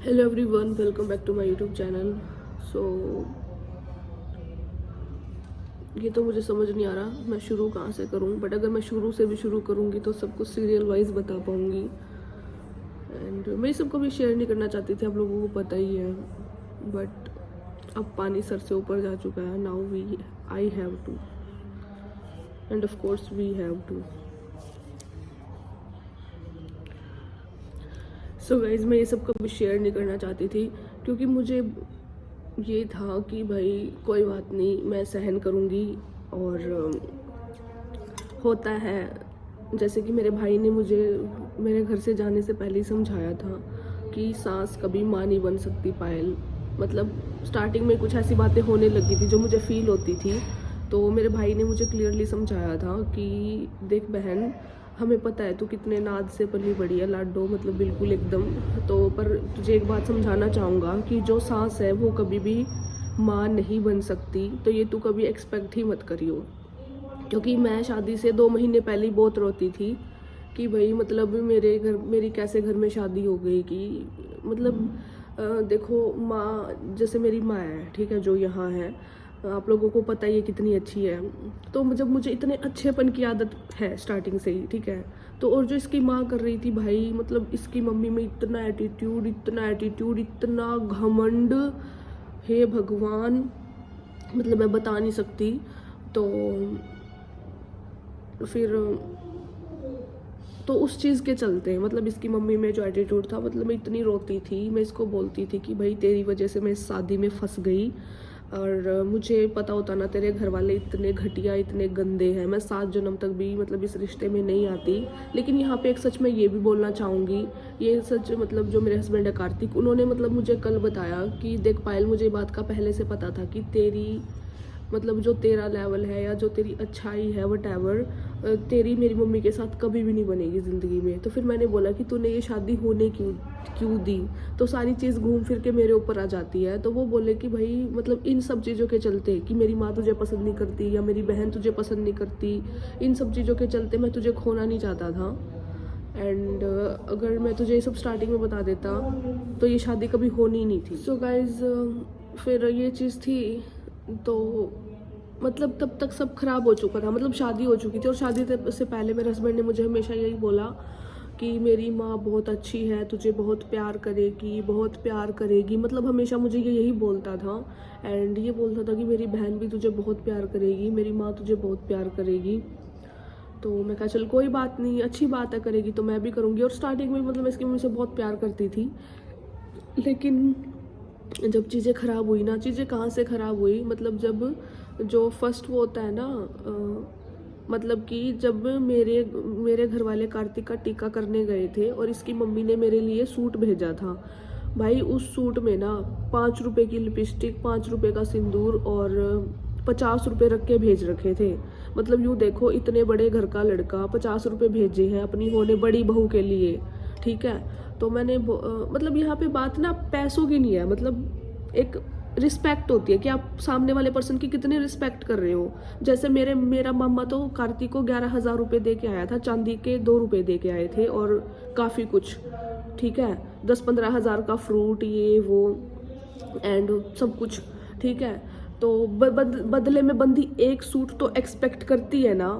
Hello everyone, welcome back to my YouTube channel. So ये तो मुझे समझ नहीं आ रहा मैं शुरू कहाँ से करूँ, बट अगर मैं शुरू से भी शुरू करूँगी तो सब कुछ सीरियल वाइज बता पाऊँगी। एंड मैं सबको भी शेयर नहीं करना चाहती थी, आप लोगों को पता ही है, बट अब पानी सर से ऊपर जा चुका है। Now we I have to, and of course we have to. So guys, मैं ये सब कभी शेयर नहीं करना चाहती थी क्योंकि मुझे ये था कि भाई कोई बात नहीं, मैं सहन करूँगी। और होता है, जैसे कि मेरे भाई ने मुझे मेरे घर से जाने से पहले ही समझाया था कि सास कभी माँ नहीं बन सकती पायल। मतलब स्टार्टिंग में कुछ ऐसी बातें होने लगी थी जो मुझे फील होती थी, तो मेरे भाई ने मुझे क्लियरली समझाया था कि देख बहन, हमें पता है तू कितने नाद से पली बड़ी है, लाडो, मतलब बिल्कुल एकदम। तो पर तुझे एक बात समझाना चाहूँगा कि जो सास है वो कभी भी माँ नहीं बन सकती, तो ये तू कभी एक्सपेक्ट ही मत करियो। क्योंकि मैं शादी से 2 महीने पहले ही बहुत रोती थी कि भाई मतलब मेरे घर, मेरी कैसे घर में शादी हो गई कि मतलब देखो माँ, जैसे मेरी माँ है, ठीक है, जो यहाँ है, आप लोगों को पता ही है कितनी अच्छी है। तो जब मुझे इतने अच्छेपन की आदत है स्टार्टिंग से ही, ठीक है, तो और जो इसकी माँ कर रही थी भाई, मतलब इसकी मम्मी में इतना एटीट्यूड, इतना एटीट्यूड, इतना घमंड, हे भगवान, मतलब मैं बता नहीं सकती। तो फिर तो उस चीज़ के चलते, मतलब इसकी मम्मी में जो एटीट्यूड था, मतलब मैं इतनी रोती थी, मैं इसको बोलती थी कि भाई तेरी वजह से मैं इस शादी में फंस गई, और मुझे पता होता ना तेरे घर वाले इतने घटिया, इतने गंदे हैं, मैं 7 जन्म तक भी मतलब इस रिश्ते में नहीं आती। लेकिन यहाँ पे एक सच मैं ये भी बोलना चाहूँगी, ये सच, मतलब जो मेरे हस्बैंड है कार्तिक, उन्होंने मतलब मुझे कल बताया कि देख पायल, मुझे बात का पहले से पता था कि तेरी, मतलब जो तेरा लेवल है या जो तेरी अच्छाई है, वट एवर, तेरी मेरी मम्मी के साथ कभी भी नहीं बनेगी ज़िंदगी में। तो फिर मैंने बोला कि तूने ये शादी होने क्यों दी, तो सारी चीज़ घूम फिर के मेरे ऊपर आ जाती है। तो वो बोले कि भाई मतलब इन सब चीज़ों के चलते, कि मेरी माँ तुझे पसंद नहीं करती या मेरी बहन तुझे पसंद नहीं करती, इन सब चीज़ों के चलते मैं तुझे खोना नहीं चाहता था। एंड अगर मैं तुझे ये सब स्टार्टिंग में बता देता तो ये शादी कभी होनी ही नहीं थी। सो गाइज, फिर ये चीज़ थी, तो मतलब तब तक सब खराब हो चुका था, मतलब शादी हो चुकी थी। और शादी से पहले मेरे हस्बैंड ने मुझे हमेशा यही बोला कि मेरी माँ बहुत अच्छी है, तुझे बहुत प्यार करेगी, बहुत प्यार करेगी, मतलब हमेशा मुझे ये यही बोलता था। एंड ये बोलता था कि मेरी बहन भी तुझे बहुत प्यार करेगी, मेरी माँ तुझे बहुत प्यार करेगी। तो मैं कहा चल कोई बात नहीं, अच्छी बात है, करेगी तो मैं भी करूँगी। और स्टार्टिंग में मतलब मैं इसकी मम्मी से बहुत प्यार करती थी, लेकिन जब चीज़ें ख़राब हुई ना, चीज़ें कहाँ से ख़राब हुई, मतलब जब जो फर्स्ट वो होता है ना, मतलब कि जब मेरे घर वाले कार्तिक का टीका करने गए थे और इसकी मम्मी ने मेरे लिए सूट भेजा था। भाई उस सूट में ना 5 रुपए की लिपस्टिक, 5 रुपए का सिंदूर और 50 रुपए रख के भेज रखे थे। मतलब यूँ देखो, इतने बड़े घर का लड़का 50 रुपए भेजे हैं अपनी होने बड़ी बहू के लिए, ठीक है। तो मैंने मतलब यहाँ पे बात ना पैसों की नहीं है, मतलब एक रिस्पेक्ट होती है कि आप सामने वाले पर्सन की कितनी रिस्पेक्ट कर रहे हो। जैसे मेरा मामा तो कार्तिक को 11,000 रुपये दे के आया था, चांदी के 2 रुपये दे के आए थे और काफ़ी कुछ, ठीक है, 10-15 हज़ार का फ्रूट, ये वो एंड सब कुछ, ठीक है। तो बदले में बंदी एक सूट तो एक्सपेक्ट करती है ना,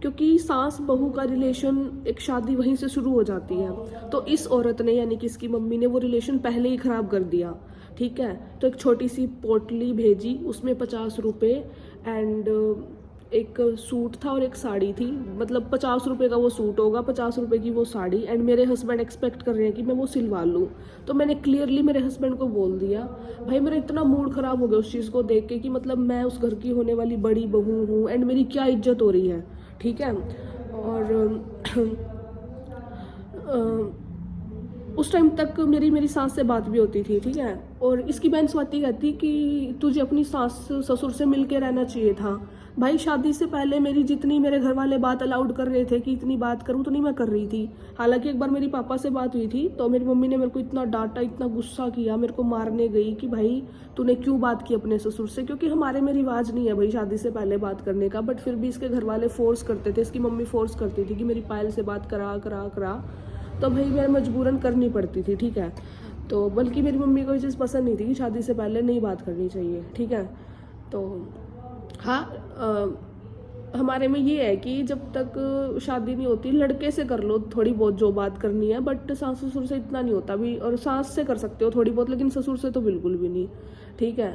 क्योंकि सास बहू का रिलेशन, एक शादी वहीं से शुरू हो जाती है। तो इस औरत ने, यानी कि इसकी मम्मी ने, वो रिलेशन पहले ही ख़राब कर दिया, ठीक है। तो एक छोटी सी पोटली भेजी, उसमें 50 रुपये एंड एक सूट था और एक साड़ी थी, मतलब 50 रुपये का वो सूट होगा, 50 रुपये की वो साड़ी, एंड मेरे हस्बैंड एक्सपेक्ट कर रहे हैं कि मैं वो सिलवा लूँ। तो मैंने क्लियरली मेरे हस्बैंड को बोल दिया। भाई मेरा इतना मूड ख़राब हो गया उस चीज़ को देख के कि मतलब मैं उस घर की होने वाली बड़ी बहू हूँ एंड मेरी क्या इज्जत हो रही है, ठीक है। और उस टाइम तक मेरी सास से बात भी होती थी, ठीक है। और इसकी बहन स्वाति कहती कि तुझे अपनी सास ससुर से मिल के रहना चाहिए था। भाई शादी से पहले मेरी जितनी मेरे घर वाले बात अलाउड कर रहे थे कि इतनी बात करूँ, तो नहीं मैं कर रही थी। हालांकि एक बार मेरी पापा से बात हुई थी तो मेरी मम्मी ने मेरे को इतना डांटा, इतना गुस्सा किया, मेरे को मारने गई कि भाई तूने क्यों बात की अपने ससुर से, क्योंकि हमारे में रिवाज नहीं है भाई शादी से पहले बात करने का। बट फिर भी इसके घर वाले फोर्स करते थे, इसकी मम्मी फोर्स करती थी कि मेरी पायल से बात करा करा करा, तो भाई मैं मजबूरन करनी पड़ती थी, ठीक है। तो बल्कि मेरी मम्मी को ये चीज़ पसंद नहीं थी कि शादी से पहले नहीं बात करनी चाहिए, ठीक है। तो हाँ, हमारे में ये है कि जब तक शादी नहीं होती लड़के से कर लो थोड़ी बहुत जो बात करनी है, बट सास ससुर से इतना नहीं होता भी, और सास से कर सकते हो थोड़ी बहुत, लेकिन ससुर से तो बिल्कुल भी नहीं, ठीक है।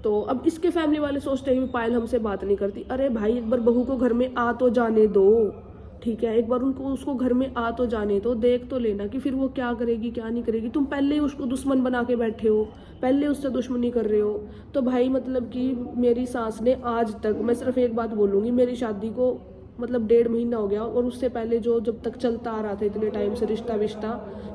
तो अब इसके फैमिली वाले सोचते हैं कि पायल हमसे बात नहीं करती। अरे भाई, एक बार बहू को घर में आ तो जाने दो, ठीक है। एक बार उसको घर में आ तो जाने दो, देख तो लेना कि फिर वो क्या करेगी क्या नहीं करेगी। तुम पहले ही उसको दुश्मन बना के बैठे हो, पहले उससे दुश्मनी कर रहे हो। तो भाई मतलब कि मेरी सास ने आज तक, मैं सिर्फ एक बात बोलूँगी, मेरी शादी को मतलब 1.5 महीना हो गया, और उससे पहले जो जब तक चलता आ रहा था इतने टाइम से रिश्ता विश्ता,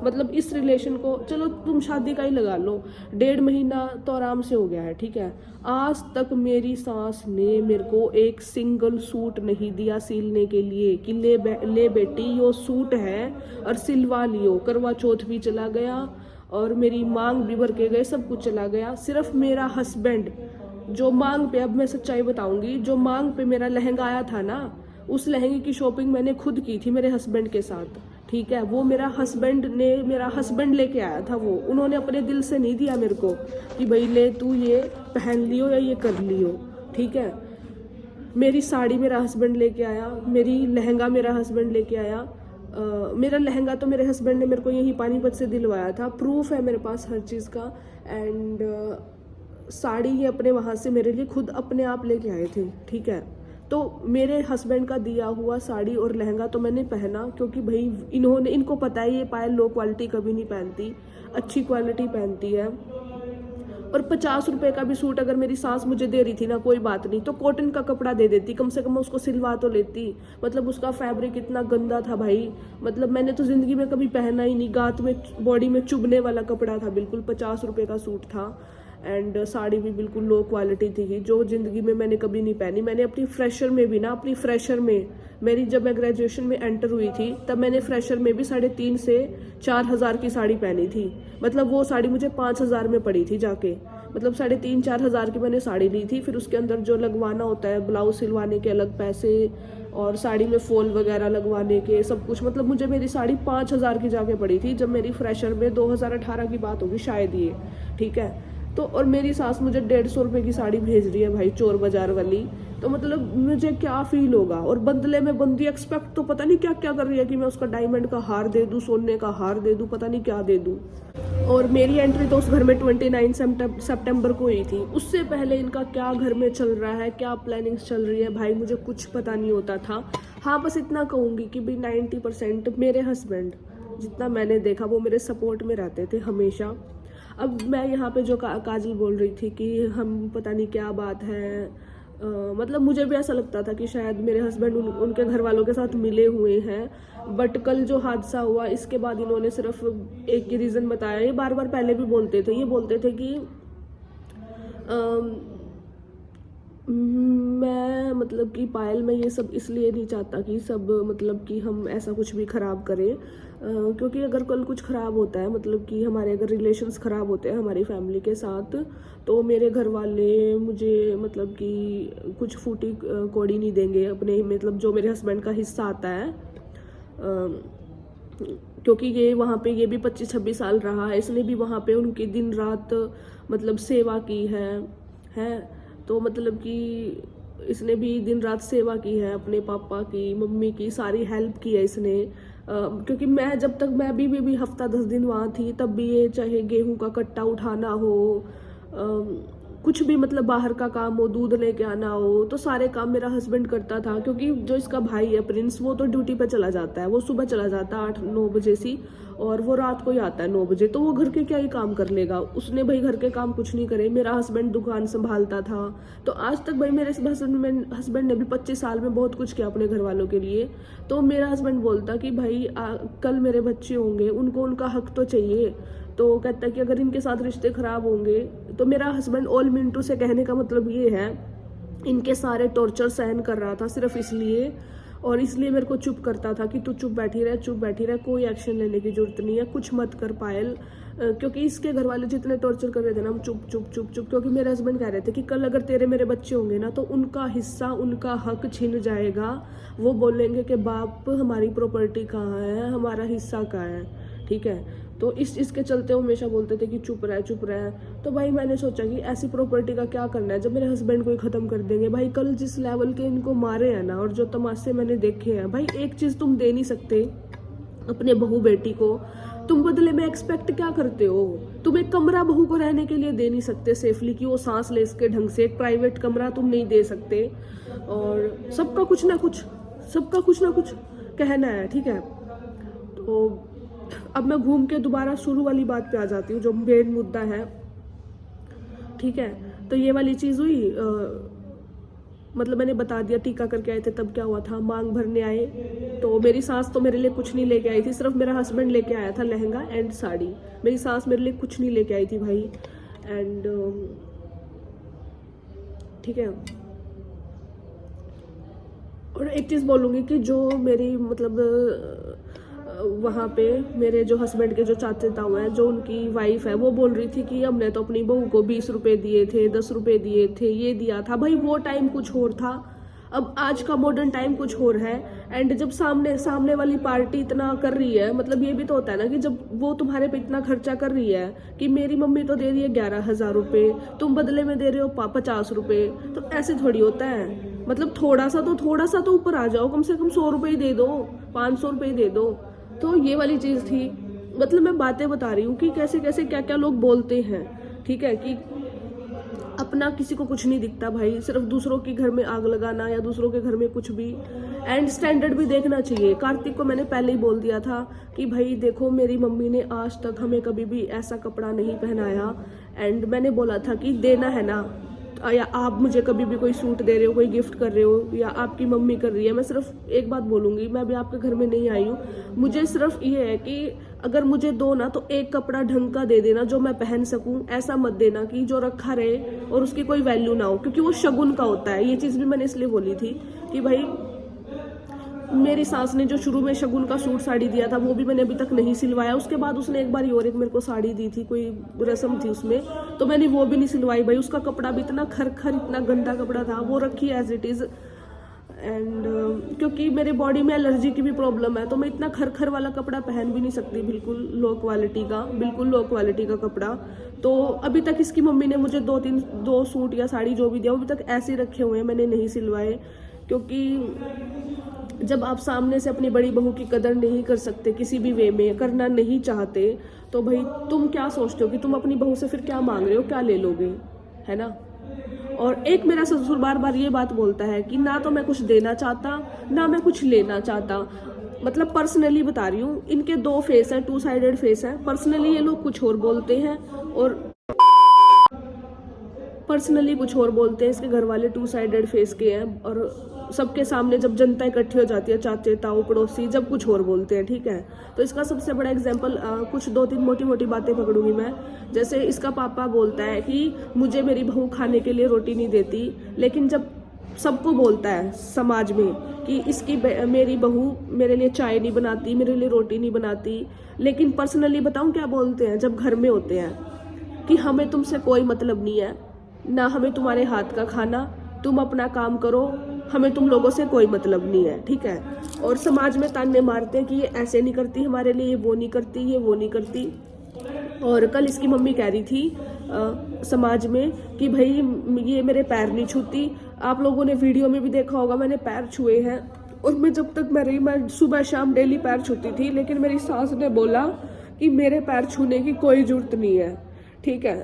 मतलब इस रिलेशन को चलो तुम शादी का ही लगा लो, 1.5 महीना तो आराम से हो गया है, ठीक है। आज तक मेरी सास ने मेरे को एक सिंगल सूट नहीं दिया सिलने के लिए कि ले बेटी यो सूट है और सिलवा लियो। करवा चौथ भी चला गया और मेरी मांग भी भर के गए, सब कुछ चला गया। सिर्फ मेरा हस्बैंड जो मांग पे, अब मैं सच्चाई बताऊंगी, जो मांग पे मेरा लहंगा आया था ना, उस लहंगे की शॉपिंग मैंने खुद की थी मेरे हस्बैंड के साथ, ठीक है। वो मेरा हस्बैंड लेके आया था, वो उन्होंने अपने दिल से नहीं दिया मेरे को कि भाई ले तू ये पहन लियो या ये कर लियो, ठीक है। मेरी साड़ी मेरा हस्बैंड लेके आया, मेरी लहंगा मेरा हस्बैंड लेके आया। मेरा लहंगा तो मेरे हस्बैंड ने मेरे को यही पानीपत से दिलवाया था, प्रूफ है मेरे पास हर चीज़ का। एंड साड़ी ये अपने वहाँ से मेरे लिए खुद अपने आप लेके आए थे, ठीक है। तो मेरे हस्बैंड का दिया हुआ साड़ी और लहंगा तो मैंने पहना, क्योंकि भाई इनको पता है ये पायल लो क्वालिटी कभी नहीं पहनती, अच्छी क्वालिटी पहनती है। और 50 रुपए का भी सूट अगर मेरी सास मुझे दे रही थी ना, कोई बात नहीं, तो कॉटन का कपड़ा दे देती, कम से कम उसको सिलवा तो लेती। मतलब उसका फैब्रिक इतना गंदा था भाई, मतलब मैंने तो जिंदगी में कभी पहना ही नहीं, गात में बॉडी में चुभने वाला कपड़ा था बिल्कुल। 50 रुपए का सूट था एंड साड़ी भी बिल्कुल लो क्वालिटी थी, जो ज़िंदगी में मैंने कभी नहीं पहनी। मैंने अपनी फ्रेशर में भी ना, अपनी फ्रेशर में मेरी जब मैं ग्रेजुएशन में एंटर हुई थी, तब मैंने फ्रेशर में भी 3,500 से 4,000 की साड़ी पहनी थी। मतलब वो साड़ी मुझे 5,000 में पड़ी थी जाके, मतलब 3,500-4,000 की मैंने साड़ी ली थी। फिर उसके अंदर जो लगवाना होता है, ब्लाउज सिलवाने के अलग पैसे, और साड़ी में फॉल वगैरह लगवाने के सब कुछ, मतलब मुझे मेरी साड़ी 5,000 की जाके पड़ी थी जब मेरी फ्रेशर में 2018 की बात होगी शायद ये, ठीक है। तो और मेरी सास मुझे 150 रुपए की साड़ी भेज रही है भाई, चोर बाजार वाली। तो मतलब मुझे क्या फील होगा। और बदले में बंदी एक्सपेक्ट तो पता नहीं क्या क्या कर रही है कि मैं उसका डायमंड का हार दे दूं, सोने का हार दे दूं, पता नहीं क्या दे दूं। और मेरी एंट्री तो उस घर में 29 सितंबर को हुई थी। उससे पहले इनका क्या घर में चल रहा है, क्या प्लानिंग्स चल रही है भाई, मुझे कुछ पता नहीं होता था। हाँ, बस इतना कहूँगी कि भाई 90% मेरे हस्बैंड, जितना मैंने देखा, वो मेरे सपोर्ट में रहते थे हमेशा। अब मैं यहाँ पे जो काजल बोल रही थी कि हम पता नहीं क्या बात है, मतलब मुझे भी ऐसा लगता था कि शायद मेरे हस्बैंड उनके घर वालों के साथ मिले हुए हैं। बट कल जो हादसा हुआ, इसके बाद इन्होंने सिर्फ एक ही रीज़न बताया। ये बार बार पहले भी बोलते थे, ये बोलते थे कि मैं मतलब कि पायल, मैं ये सब इसलिए नहीं चाहता कि सब मतलब कि हम ऐसा कुछ भी ख़राब करें, क्योंकि अगर कल कुछ ख़राब होता है, मतलब कि हमारे अगर रिलेशंस ख़राब होते हैं हमारी फैमिली के साथ, तो मेरे घर वाले मुझे मतलब कि कुछ फूटी कौड़ी नहीं देंगे अपने, मतलब जो मेरे हस्बैंड का हिस्सा आता है। क्योंकि ये वहाँ पे ये भी 25-26 साल रहा है, इसने भी वहाँ पे उनकी दिन रात मतलब सेवा की है। तो मतलब कि इसने भी दिन रात सेवा की है, अपने पापा की, मम्मी की, सारी हेल्प की है इसने। क्योंकि मैं जब तक मैं भी हफ्ता 10 दिन वहाँ थी, तब भी ये चाहे गेहूं का कट्टा उठाना हो, कुछ भी मतलब बाहर का काम हो, दूध लेके आना हो, तो सारे काम मेरा हस्बैंड करता था। क्योंकि जो इसका भाई है प्रिंस, वो तो ड्यूटी पे चला जाता है, वो सुबह चला जाता है 8-9 बजे सी, और वो रात को ही आता है 9 बजे। तो वो घर के क्या ही काम कर लेगा, उसने भाई घर के काम कुछ नहीं करे। मेरा हस्बैंड दुकान संभालता था। तो आज तक भाई मेरे हस्बैंड ने भी 25 साल में बहुत कुछ किया अपने घर वालों के लिए। तो मेरा हस्बैंड बोलता कि भाई कल मेरे बच्चे होंगे, उनको उनका हक तो चाहिए। तो कहता है कि अगर इनके साथ रिश्ते खराब होंगे, तो मेरा हस्बैंड ऑल मिंटू से कहने का मतलब ये है, इनके सारे टॉर्चर सहन कर रहा था सिर्फ इसलिए, और इसलिए मेरे को चुप करता था कि तू चुप बैठी रह, कोई एक्शन लेने की जरूरत नहीं है, कुछ मत कर पायल। क्योंकि इसके घर वाले जितने टॉर्चर कर रहे थे ना, हम चुप चुप चुप चुप। क्योंकि मेरे हस्बैंड कह रहे थे कि कल अगर तेरे मेरे बच्चे होंगे ना, तो उनका हिस्सा, उनका हक छिन जाएगा। वो बोलेंगे कि बाप हमारी प्रॉपर्टी कहाँ है, हमारा हिस्सा कहाँ है, ठीक है। तो इस चीज़ के चलते वो हमेशा बोलते थे कि चुप रह चुप रह। तो भाई मैंने सोचा कि ऐसी प्रॉपर्टी का क्या करना है जब मेरे हस्बैंड को ही ख़त्म कर देंगे। भाई कल जिस लेवल के इनको मारे हैं ना, और जो तमाशे मैंने देखे हैं, भाई एक चीज़ तुम दे नहीं सकते अपने बहू बेटी को, तुम बदले में एक्सपेक्ट क्या करते हो? तुम एक कमरा बहू को रहने के लिए दे नहीं सकते सेफली, कि वो सांस ले सके ढंग से। एक प्राइवेट कमरा तुम नहीं दे सकते। और सबका कुछ ना कुछ कहना है, ठीक है। तो अब मैं घूम के दोबारा शुरू वाली बात पे आ जाती हूँ, जो मेन मुद्दा है, ठीक है। तो ये वाली चीज़ हुई, मतलब मैंने बता दिया टीका करके आए थे तब क्या हुआ था। मांग भरने आए तो मेरी सास तो मेरे लिए कुछ नहीं लेके आई थी, सिर्फ मेरा हस्बैंड लेके आया था लहंगा एंड साड़ी। मेरी सास मेरे लिए कुछ नहीं लेके आई थी भाई। एंड ठीक है। और एक चीज़ बोलूँगी कि जो मेरी मतलब वहाँ पे मेरे जो हस्बैंड के जो चाचे ताऊ हैं, जो उनकी वाइफ है, वो बोल रही थी कि हमने तो अपनी बहू को 20 रुपये दिए थे, 10 रुपये दिए थे, ये दिया था। भाई वो टाइम कुछ और था, अब आज का मॉडर्न टाइम कुछ और है। एंड जब सामने वाली पार्टी इतना कर रही है, मतलब ये भी तो होता है ना कि जब वो तुम्हारे पे इतना खर्चा कर रही है कि मेरी मम्मी तो दे रही है 11,000 रुपये, तुम बदले में दे रहे हो 50 रुपये, तो ऐसे थोड़ी होता है। मतलब थोड़ा सा तो ऊपर आ जाओ, कम से कम 100 रुपये ही दे दो, 500 रुपये ही दे दो। तो ये वाली चीज़ थी। मतलब मैं बातें बता रही हूँ कि कैसे कैसे क्या क्या लोग बोलते हैं, ठीक है, कि अपना किसी को कुछ नहीं दिखता भाई, सिर्फ दूसरों के घर में आग लगाना या दूसरों के घर में कुछ भी। एंड स्टैंडर्ड भी देखना चाहिए। कार्तिक को मैंने पहले ही बोल दिया था कि भाई देखो, मेरी मम्मी ने आज तक हमें कभी भी ऐसा कपड़ा नहीं पहनाया। एंड मैंने बोला था कि देना है ना, या आप मुझे कभी भी कोई सूट दे रहे हो, कोई गिफ्ट कर रहे हो, या आपकी मम्मी कर रही है, मैं सिर्फ एक बात बोलूँगी, मैं अभी आपके घर में नहीं आई हूँ, मुझे सिर्फ ये है कि अगर मुझे दो ना तो एक कपड़ा ढंग का दे देना जो मैं पहन सकूं। ऐसा मत देना कि जो रखा रहे और उसकी कोई वैल्यू ना हो, क्योंकि वो शगुन का होता है। ये चीज़ भी मैंने इसलिए बोली थी कि भाई मेरी सास ने जो शुरू में शगुन का सूट साड़ी दिया था, वो भी मैंने अभी तक नहीं सिलवाया। उसके बाद उसने एक बार और एक मेरे को साड़ी दी थी, कोई रस्म थी उसमें, तो मैंने वो भी नहीं सिलवाई भाई। उसका कपड़ा भी इतना खरखर, इतना गंदा कपड़ा था, वो रखी एज इट इज़। एंड क्योंकि मेरे बॉडी में एलर्जी की भी प्रॉब्लम है, तो मैं इतना खरखर वाला कपड़ा पहन भी नहीं सकती, बिल्कुल लो क्वालिटी का कपड़ा। तो अभी तक इसकी मम्मी ने मुझे दो सूट या साड़ी जो भी दिया, वो अभी तक ऐसे रखे हुए हैं, मैंने नहीं सिलवाए। क्योंकि जब आप सामने से अपनी बड़ी बहू की कदर नहीं कर सकते, किसी भी वे में करना नहीं चाहते, तो भाई तुम क्या सोचते हो कि तुम अपनी बहू से फिर क्या मांग रहे हो, क्या ले लोगे, है ना। और एक मेरा ससुर बार बार ये बात बोलता है कि ना तो मैं कुछ देना चाहता, ना मैं कुछ लेना चाहता। मतलब पर्सनली बता रही हूँ, इनके दो फेस हैं, 2 साइडेड फेस है। पर्सनली ये लोग कुछ और बोलते हैं और पर्सनली कुछ और बोलते हैं। इसके घर वाले 2 साइडेड फेस के हैं, और सबके सामने जब जनता इकट्ठी हो जाती है, चाचे ताऊ पड़ोसी, जब कुछ और बोलते हैं, ठीक है। तो इसका सबसे बड़ा एग्जांपल कुछ 2-3 मोटी बातें पकड़ूंगी मैं। जैसे इसका पापा बोलता है कि मुझे मेरी बहू खाने के लिए रोटी नहीं देती, लेकिन जब सबको बोलता है समाज में कि मेरी बहू मेरे लिए चाय नहीं बनाती, मेरे लिए रोटी नहीं बनाती, लेकिन पर्सनली बताऊं क्या बोलते हैं जब घर में होते हैं, कि हमें तुमसे कोई मतलब नहीं है, ना हमें तुम्हारे हाथ का खाना, तुम अपना काम करो, हमें तुम लोगों से कोई मतलब नहीं है, ठीक है। और समाज में ताने मारते हैं कि ये ऐसे नहीं करती हमारे लिए, ये वो नहीं करती। और कल इसकी मम्मी कह रही थी समाज में कि भाई ये मेरे पैर नहीं छूती। आप लोगों ने वीडियो में भी देखा होगा, मैंने पैर छुए हैं, और मैं जब तक मैं सुबह शाम डेली पैर छूती थी, लेकिन मेरी सास ने बोला कि मेरे पैर छूने की कोई जरूरत नहीं है, ठीक है।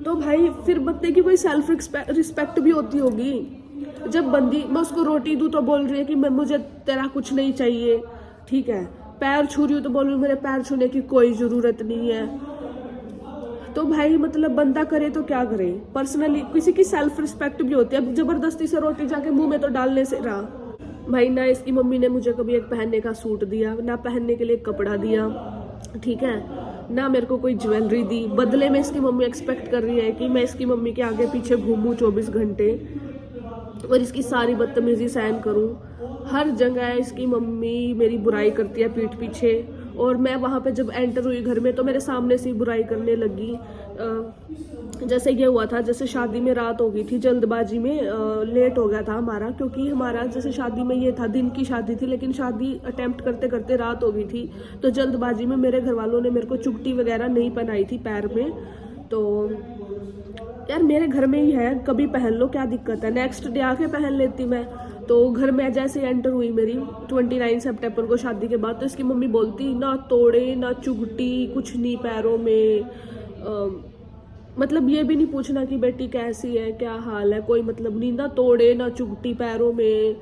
तो भाई फिर बंदे की कोई सेल्फ रिस्पेक्ट भी होती होगी। जब बंदी, मैं उसको रोटी दूं तो बोल रही है कि मुझे तेरा कुछ नहीं चाहिए, ठीक है। पैर छू रही हूँ तो बोल रही हूँ मेरे पैर छूने की कोई ज़रूरत नहीं है। तो भाई मतलब बंदा करे तो क्या करे। पर्सनली किसी की सेल्फ रिस्पेक्ट भी होती है। अब जबरदस्ती से रोटी जाके मुंह में तो डालने से रहा भाई। ना इसकी मम्मी ने मुझे कभी एक पहनने का सूट दिया, ना पहनने के लिए कपड़ा दिया, ठीक है, ना मेरे को कोई ज्वेलरी दी। बदले में इसकी मम्मी एक्सपेक्ट कर रही है कि मैं इसकी मम्मी के आगे पीछे घूमूं 24 घंटे और इसकी सारी बदतमीजी सहन करूं। हर जगह इसकी मम्मी मेरी बुराई करती है पीठ पीछे, और मैं वहाँ पे जब एंटर हुई घर में तो मेरे सामने से बुराई करने लगी। जैसे ये हुआ था, जैसे शादी में रात हो गई थी, जल्दबाजी में लेट हो गया था हमारा, क्योंकि हमारा जैसे शादी में ये था, दिन की शादी थी, लेकिन शादी अटेम्प्ट करते करते रात हो गई थी। तो जल्दबाजी में मेरे घर वालों ने मेरे को चुगटी वगैरह नहीं पहनाई थी पैर में। तो यार मेरे घर में ही है, कभी पहन लो, क्या दिक्कत है, नेक्स्ट डे आके पहन लेती मैं। तो घर में जैसे एंटर हुई मेरी 29 सितंबर को शादी के बाद, तो इसकी मम्मी बोलती ना तोड़े ना चुगटी, कुछ नहीं पैरों में, मतलब ये भी नहीं पूछना कि बेटी कैसी है, क्या हाल है, कोई मतलब नहीं, ना तोड़े ना चुगटी पैरों में।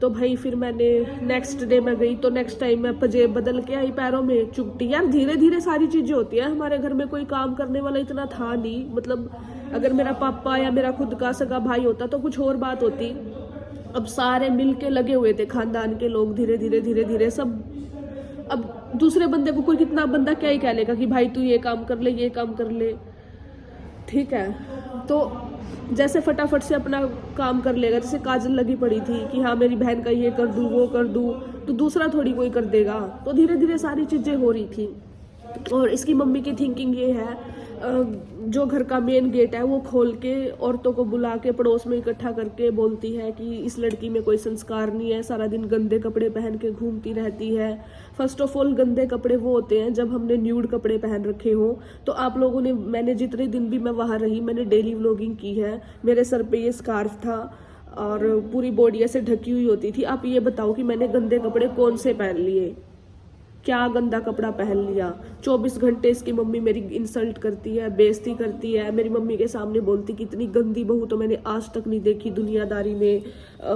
तो भाई फिर मैंने नेक्स्ट डे मैं गई, तो नेक्स्ट टाइम मैं पजेब बदल के आई, पैरों में चुगटी। यार धीरे धीरे सारी चीजें होती है, हमारे घर में कोई काम करने वाला इतना था नहीं, मतलब अगर मेरा पापा या मेरा खुद का सगा भाई होता तो कुछ और बात होती। अब सारे मिल के लगे हुए थे, खानदान के लोग, धीरे धीरे सब। अब दूसरे बंदे को कोई कितना बंदा क्या ही कह लेगा कि भाई तू ये काम कर ले, ये काम कर ले, ठीक है। तो जैसे फटाफट से अपना काम कर लेगा, जैसे काजल लगी पड़ी थी कि हाँ मेरी बहन का ये कर दूँ वो कर दूँ, तो दूसरा थोड़ी कोई कर देगा। तो धीरे धीरे सारी चीज़ें हो रही थी। और इसकी मम्मी की थिंकिंग ये है, जो घर का मेन गेट है वो खोल के औरतों को बुला के पड़ोस में इकट्ठा करके बोलती है कि इस लड़की में कोई संस्कार नहीं है, सारा दिन गंदे कपड़े पहन के घूमती रहती है। फर्स्ट ऑफ ऑल गंदे कपड़े वो होते हैं जब हमने न्यूड कपड़े पहन रखे हो। तो आप लोगों ने, मैंने जितने दिन भी मैं वहाँ रही, मैंने डेली व्लॉगिंग की है, मेरे सर पे ये स्कार्फ था और पूरी बॉडी ऐसे ढकी हुई होती थी। आप ये बताओ कि मैंने गंदे कपड़े कौन से पहन लिए, क्या गंदा कपड़ा पहन लिया। 24 घंटे इसकी मम्मी मेरी इंसल्ट करती है, बेइज्जती करती है, मेरी मम्मी के सामने बोलती कि इतनी गंदी बहू तो मैंने आज तक नहीं देखी दुनियादारी में।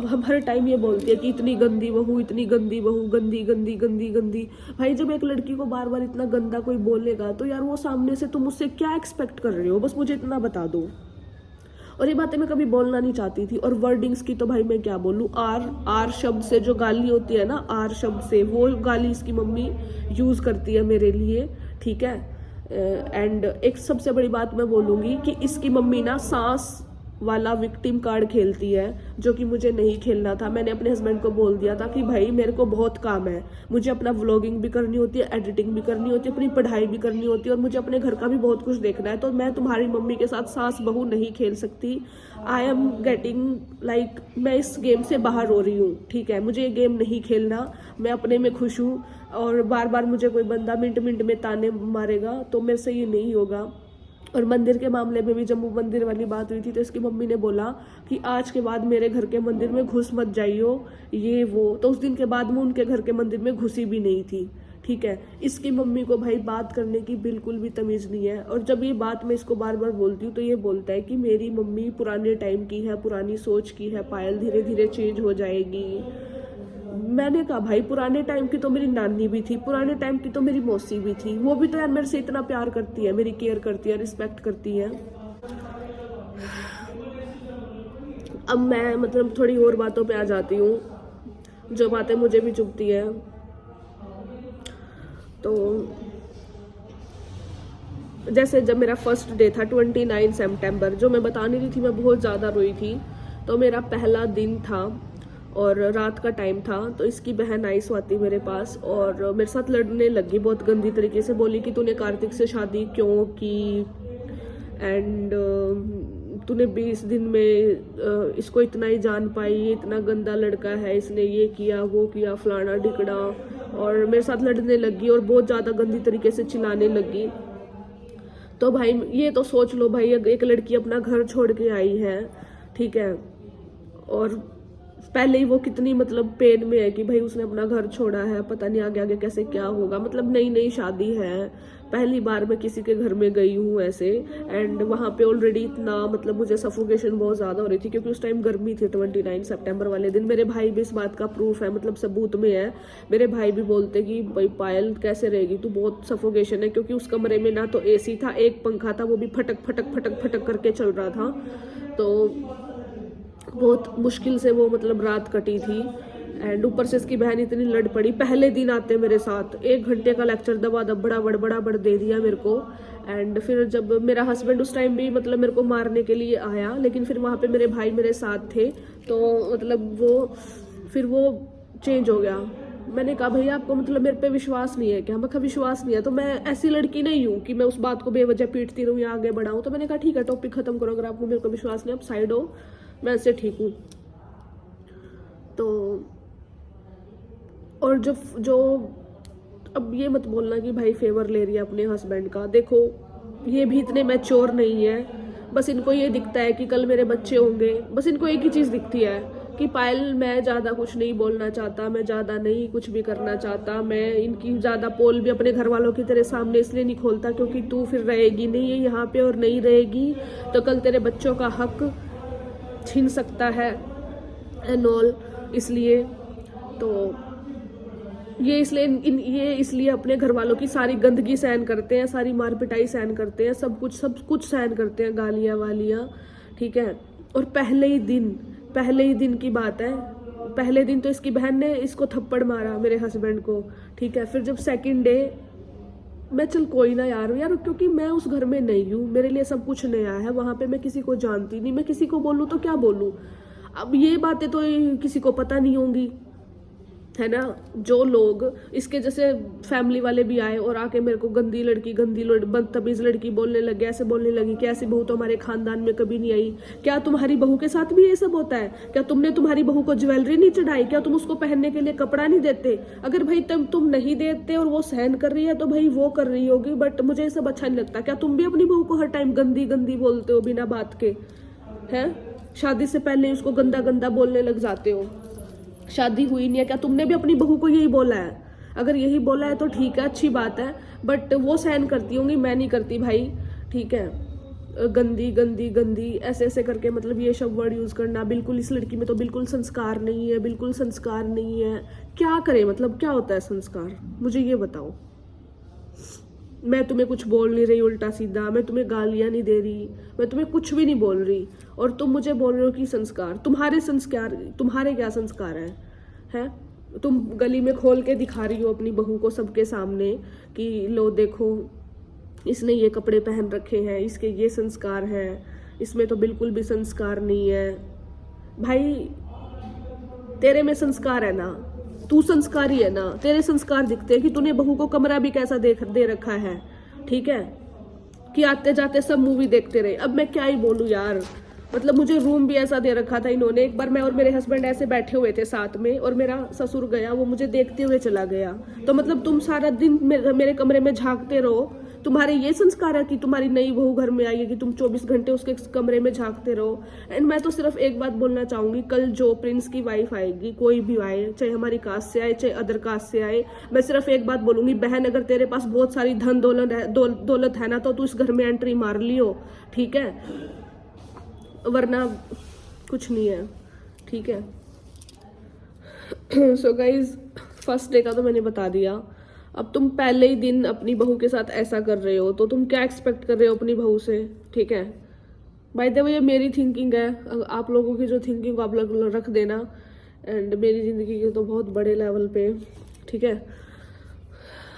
हम हर टाइम ये बोलती है कि इतनी गंदी बहू, इतनी गंदी बहू, गंदी गंदी गंदी गंदी। भाई जब एक लड़की को बार बार इतना गंदा कोई बोलेगा तो यार वो सामने से तुम उससे क्या एक्सपेक्ट कर रहे हो, बस मुझे इतना बता दो। और ये बातें मैं कभी बोलना नहीं चाहती थी। और वर्डिंग्स की तो भाई मैं क्या बोलूँ, आर शब्द से जो गाली होती है ना, आर शब्द से, वो गाली इसकी मम्मी यूज़ करती है मेरे लिए, ठीक है। एंड एक सबसे बड़ी बात मैं बोलूँगी कि इसकी मम्मी ना सांस वाला विक्टिम कार्ड खेलती है, जो कि मुझे नहीं खेलना था। मैंने अपने हस्बैंड को बोल दिया था कि भाई मेरे को बहुत काम है, मुझे अपना व्लॉगिंग भी करनी होती है, एडिटिंग भी करनी होती है, अपनी पढ़ाई भी करनी होती है, और मुझे अपने घर का भी बहुत कुछ देखना है। तो मैं तुम्हारी मम्मी के साथ सास बहू नहीं खेल सकती। आई एम गेटिंग लाइक, मैं इस गेम से बाहर हो रही हूँ, ठीक है। मुझे ये गेम नहीं खेलना, मैं अपने में खुश हूँ। और बार बार मुझे कोई बंदा मिनट मिनट में ताने मारेगा तो मेरे से ये नहीं होगा। और मंदिर के मामले में भी जम्मू मंदिर वाली बात हुई थी, तो इसकी मम्मी ने बोला कि आज के बाद मेरे घर के मंदिर में घुस मत जाइयो, ये वो। तो उस दिन के बाद मैं उनके घर के मंदिर में घुसी भी नहीं थी, ठीक है। इसकी मम्मी को भाई बात करने की बिल्कुल भी तमीज़ नहीं है। और जब ये बात मैं इसको बार बार बोलती हूँ तो ये बोलता है कि मेरी मम्मी पुराने टाइम की है, पुरानी सोच की है, पायल धीरे धीरे चेंज हो जाएगी। मैंने कहा भाई पुराने टाइम की तो मेरी नानी भी थी, पुराने टाइम की तो मेरी मौसी भी थी, वो भी तो यार मेरे से इतना प्यार करती है, मेरी केयर करती है, रिस्पेक्ट करती है। अब मैं मतलब थोड़ी और बातों पे आ जाती हूँ, जो बातें मुझे भी चुभती है। तो जैसे जब मेरा फर्स्ट डे था 29 सितंबर, जो मैं बता नहीं रही थी, मैं बहुत ज़्यादा रोई थी। तो मेरा पहला दिन था और रात का टाइम था। तो इसकी बहन आई स्वाति मेरे पास और मेरे साथ लड़ने लगी बहुत गंदी तरीके से। बोली कि तूने कार्तिक से शादी क्यों की, एंड तूने 20 दिन में इसको इतना ही जान पाई, इतना गंदा लड़का है, इसने ये किया वो किया, फलाना ढिकड़ा। और मेरे साथ लड़ने लगी और बहुत ज़्यादा गंदी तरीके से चिल्लाने लगी। तो भाई ये तो सोच लो भाई, एक लड़की अपना घर छोड़ के आई है, ठीक है, और पहले ही वो कितनी मतलब पेन में है कि भाई उसने अपना घर छोड़ा है, पता नहीं आगे आगे कैसे क्या होगा। मतलब नई नई शादी है, पहली बार मैं किसी के घर में गई हूँ ऐसे। एंड वहाँ पे ऑलरेडी इतना मतलब मुझे सफोकेशन बहुत ज़्यादा हो रही थी, क्योंकि उस टाइम गर्मी थी 29 सितंबर वाले दिन। मेरे भाई भी इस बात का प्रूफ है, मतलब सबूत में है। मेरे भाई भी बोलते कि भाई पायल कैसे रहेगी तू, बहुत सफोकेशन है, क्योंकि उस कमरे में ना तो AC था, एक पंखा था, वो भी फटक फटक फटक फटक करके चल रहा था। तो बहुत मुश्किल से वो मतलब रात कटी थी। एंड ऊपर से इसकी बहन इतनी लड़ पड़ी, पहले दिन आते मेरे साथ 1 घंटे का लेक्चर दबा दब बड़ा बड़ दे दिया मेरे को। एंड फिर जब मेरा हस्बैंड उस टाइम भी मतलब मेरे को मारने के लिए आया, लेकिन फिर वहाँ पे मेरे भाई मेरे साथ थे, तो मतलब वो फिर वो चेंज हो गया। मैंने कहा भैया आपको मतलब मेरे पे विश्वास नहीं है क्या? मैं कहा विश्वास नहीं है तो मैं ऐसी लड़की नहीं हूँ कि मैं उस बात को बेवजह पीटती रहूँ या आगे बढ़ाऊँ। तो मैंने कहा ठीक है टॉपिक खत्म करो, अगर आपको मेरे को विश्वास नहीं, आप साइड हो, मैं ऐसे ठीक हूँ। तो और जो जो अब ये मत बोलना कि भाई फेवर ले रही है अपने हस्बैंड का। देखो ये भी इतने मैच्योर नहीं है, बस इनको ये दिखता है कि कल मेरे बच्चे होंगे, बस इनको एक ही चीज़ दिखती है कि पायल मैं ज़्यादा कुछ नहीं बोलना चाहता, मैं ज़्यादा नहीं कुछ भी करना चाहता, मैं इनकी ज़्यादा पोल भी अपने घर वालों की तेरे सामने इसलिए नहीं खोलता क्योंकि तू फिर रहेगी नहीं है यहाँ पे, और नहीं रहेगी तो कल तेरे बच्चों का हक छीन सकता है एंड ऑल। इसलिए तो ये इसलिए अपने घर वालों की सारी गंदगी सहन करते हैं, सारी मार पिटाई सहन करते हैं, सब कुछ सहन करते हैं, गालियाँ वालियाँ, ठीक है। और पहले ही दिन की बात है, पहले दिन तो इसकी बहन ने इसको थप्पड़ मारा मेरे हस्बैंड को, ठीक है। फिर जब सेकंड डे मैं चल कोई ना यार क्योंकि मैं उस घर में नहीं हूँ, मेरे लिए सब कुछ नया है, वहाँ पे मैं किसी को जानती नहीं, मैं किसी को बोलूँ तो क्या बोलूँ। अब ये बातें तो किसी को पता नहीं होंगी, है ना। जो लोग इसके जैसे फैमिली वाले भी आए और आके मेरे को गंदी लड़की बदतमीज लड़की बोलने लगे, ऐसे बोलने लगी कि ऐसी बहू तो हमारे खानदान में कभी नहीं आई। क्या तुम्हारी बहू के साथ भी ये सब होता है? क्या तुमने तुम्हारी बहू को ज्वेलरी नहीं चढ़ाई? क्या तुम उसको पहनने के लिए कपड़ा नहीं देते? अगर भाई तुम नहीं देते और वो सहन कर रही है तो भाई वो कर रही होगी, बट मुझे ये सब अच्छा नहीं लगता। क्या तुम भी अपनी बहू को हर टाइम गंदी गंदी बोलते हो बिना बात के? हैं शादी से पहले उसको गंदा गंदा बोलने लग जाते हो, शादी हुई नहीं है, क्या तुमने भी अपनी बहू को यही बोला है? अगर यही बोला है तो ठीक है, अच्छी बात है, बट वो सहन करती होंगी, मैं नहीं करती भाई, ठीक है। गंदी गंदी गंदी ऐसे ऐसे करके मतलब ये सब वर्ड यूज करना, बिल्कुल इस लड़की में तो बिल्कुल संस्कार नहीं है, बिल्कुल संस्कार नहीं है। क्या करे मतलब क्या होता है संस्कार, मुझे ये बताओ। मैं तुम्हें कुछ बोल नहीं रही उल्टा सीधा, मैं तुम्हें गालियां नहीं दे रही, मैं तुम्हें कुछ भी नहीं बोल रही, और तुम मुझे बोल रहे हो कि संस्कार। तुम्हारे क्या संस्कार हैं? तुम गली में खोल के दिखा रही हो अपनी बहू को सबके सामने कि लो देखो इसने ये कपड़े पहन रखे हैं, इसके ये संस्कार हैं, इसमें तो बिल्कुल भी संस्कार नहीं है। भाई तेरे में संस्कार है ना, तू संस्कारी है ना, तेरे संस्कार दिखते हैं कि तूने बहू को कमरा भी कैसा दे रखा है, ठीक है, कि आते जाते सब मूवी देखते रहे। अब मैं क्या ही बोलूं यार, मतलब मुझे रूम भी ऐसा दे रखा था इन्होंने। एक बार मैं और मेरे हस्बैंड ऐसे बैठे हुए थे साथ में और मेरा ससुर गया, वो मुझे देखते हुए चला गया। तो मतलब तुम सारा दिन मेरे कमरे में झांकते रहो, तुम्हारे ये संस्कार है कि तुम्हारी नई बहू घर में आई है कि तुम 24 घंटे उसके कमरे में झांकते रहो। एंड मैं तो सिर्फ एक बात बोलना चाहूंगी, कल जो प्रिंस की वाइफ आएगी, कोई भी आए, चाहे हमारी कास्ट से आए चाहे अदर कास्ट से आए, मैं सिर्फ एक बात बोलूंगी, बहन अगर तेरे पास बहुत सारी धन दौलत है ना तो तू इस घर में एंट्री मार लियो, ठीक है, वरना कुछ नहीं है, ठीक है। सो गाइज फर्स्ट डे का तो मैंने बता दिया। अब तुम पहले ही दिन अपनी बहू के साथ ऐसा कर रहे हो तो तुम क्या एक्सपेक्ट कर रहे हो अपनी बहू से, ठीक है। बाय द वे ये मेरी थिंकिंग है, आप लोगों की जो थिंकिंग आप लोग रख देना, एंड मेरी ज़िंदगी के तो बहुत बड़े लेवल पे, ठीक है।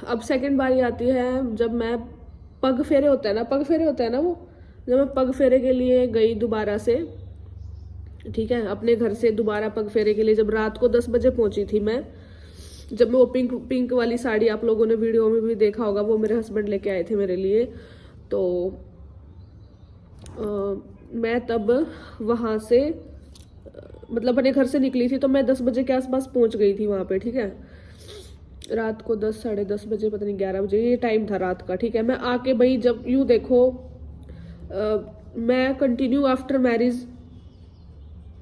अब सेकंड बारी आती है जब मैं पग फेरे होता है ना वो, जब मैं पग फेरे के लिए गई दोबारा से, ठीक है, अपने घर से दोबारा पग फेरे के लिए, जब रात को 10 बजे पहुंची थी मैं, जब मैं वो पिंक वाली साड़ी आप लोगों ने वीडियो में भी देखा होगा, वो मेरे हस्बैंड लेके आए थे मेरे लिए। तो मैं तब वहाँ से मतलब अपने घर से निकली थी, तो मैं 10 बजे के आसपास पहुँच गई थी वहाँ पे, ठीक है। रात को 10 साढ़े 10 बजे, पता नहीं 11 बजे ये टाइम था रात का, ठीक है। मैं आके भाई जब यूँ देखो मैं कंटिन्यू आफ्टर मैरिज,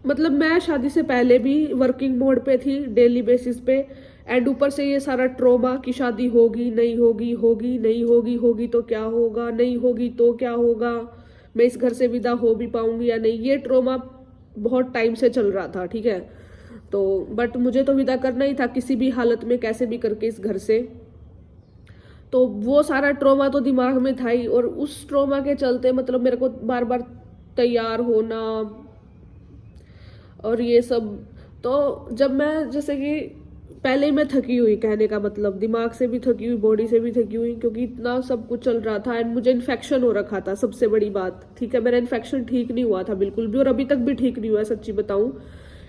मतलब मैं शादी से पहले भी वर्किंग मोड पे थी डेली बेसिस पे, एंड ऊपर से ये सारा ट्रोमा कि शादी होगी नहीं होगी, होगी नहीं होगी, होगी तो क्या होगा, नहीं होगी तो क्या होगा, मैं इस घर से विदा हो भी पाऊंगी या नहीं, ये ट्रोमा बहुत टाइम से चल रहा था, ठीक है। तो बट मुझे तो विदा करना ही था किसी भी हालत में, कैसे भी करके इस घर से। तो वो सारा ट्रोमा तो दिमाग में था ही, और उस ट्रोमा के चलते मतलब मेरे को बार बार तैयार होना और ये सब। तो जब मैं जैसे कि पहले ही मैं थकी हुई, कहने का मतलब दिमाग से भी थकी हुई, बॉडी से भी थकी हुई, क्योंकि इतना सब कुछ चल रहा था, एंड मुझे इन्फेक्शन हो रखा था, सबसे बड़ी बात, ठीक है। मेरा इन्फेक्शन ठीक नहीं हुआ था बिल्कुल भी, और अभी तक भी ठीक नहीं हुआ है, सच्ची बताऊं।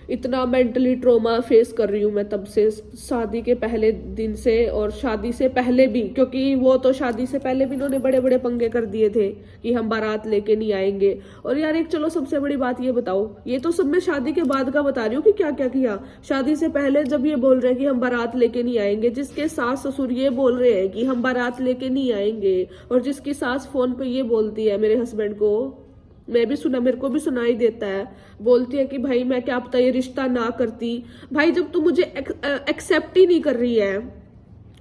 इतना मेंटली ट्रॉमा फेस कर रही हूँ मैं तब से, शादी के पहले दिन से और शादी से पहले भी, क्योंकि वो तो शादी से पहले भी इन्होंने बड़े बड़े पंगे कर दिए थे कि हम बारात लेके नहीं आएंगे। और यार एक चलो सबसे बड़ी बात ये बताओ, ये तो सब मैं शादी के बाद का बता रही हूँ कि क्या क्या किया। शादी से पहले जब ये बोल रहे हैं कि हम बारात लेके नहीं आएंगे, जिसके सास ससुर ये बोल रहे हैं कि हम बारात लेके नहीं आएंगे, और जिसकी सास फोन पे ये बोलती है मेरे हस्बैंड को, मैं भी सुना, मेरे को भी सुनाई देता है, बोलती है कि भाई मैं क्या पता ये रिश्ता ना करती। भाई जब तुम मुझे एक्सेप्ट ही नहीं कर रही है,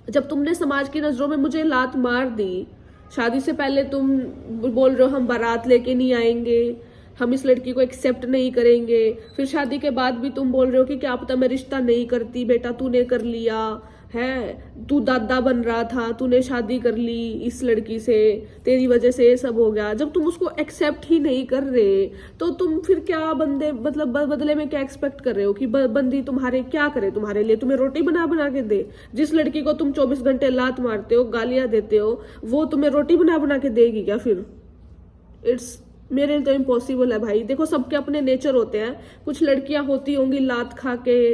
जब तुमने समाज की नजरों में मुझे लात मार दी, शादी से पहले तुम बोल रहे हो हम बारात लेके नहीं आएंगे, हम इस लड़की को एक्सेप्ट नहीं करेंगे, फिर शादी के बाद भी तुम बोल रहे हो कि क्या पता मैं रिश्ता नहीं करती, बेटा तूने कर लिया है, तू दादा बन रहा था, तूने शादी कर ली इस लड़की से, तेरी वजह से ये सब हो गया। जब तुम उसको एक्सेप्ट ही नहीं कर रहे तो तुम फिर क्या बंदे, मतलब बदले में क्या एक्सपेक्ट कर रहे हो कि बंदी तुम्हारे क्या करे, तुम्हारे लिए तुम्हें रोटी बना बना के दे। जिस लड़की को तुम 24 घंटे लात मारते हो, गालियां देते हो, वो तुम्हें रोटी बना बना के देगी क्या? फिर इट्स मेरे लिए तो इम्पॉसिबल है भाई। देखो सबके अपने नेचर होते हैं, कुछ लड़कियां होती होंगी लात खा के,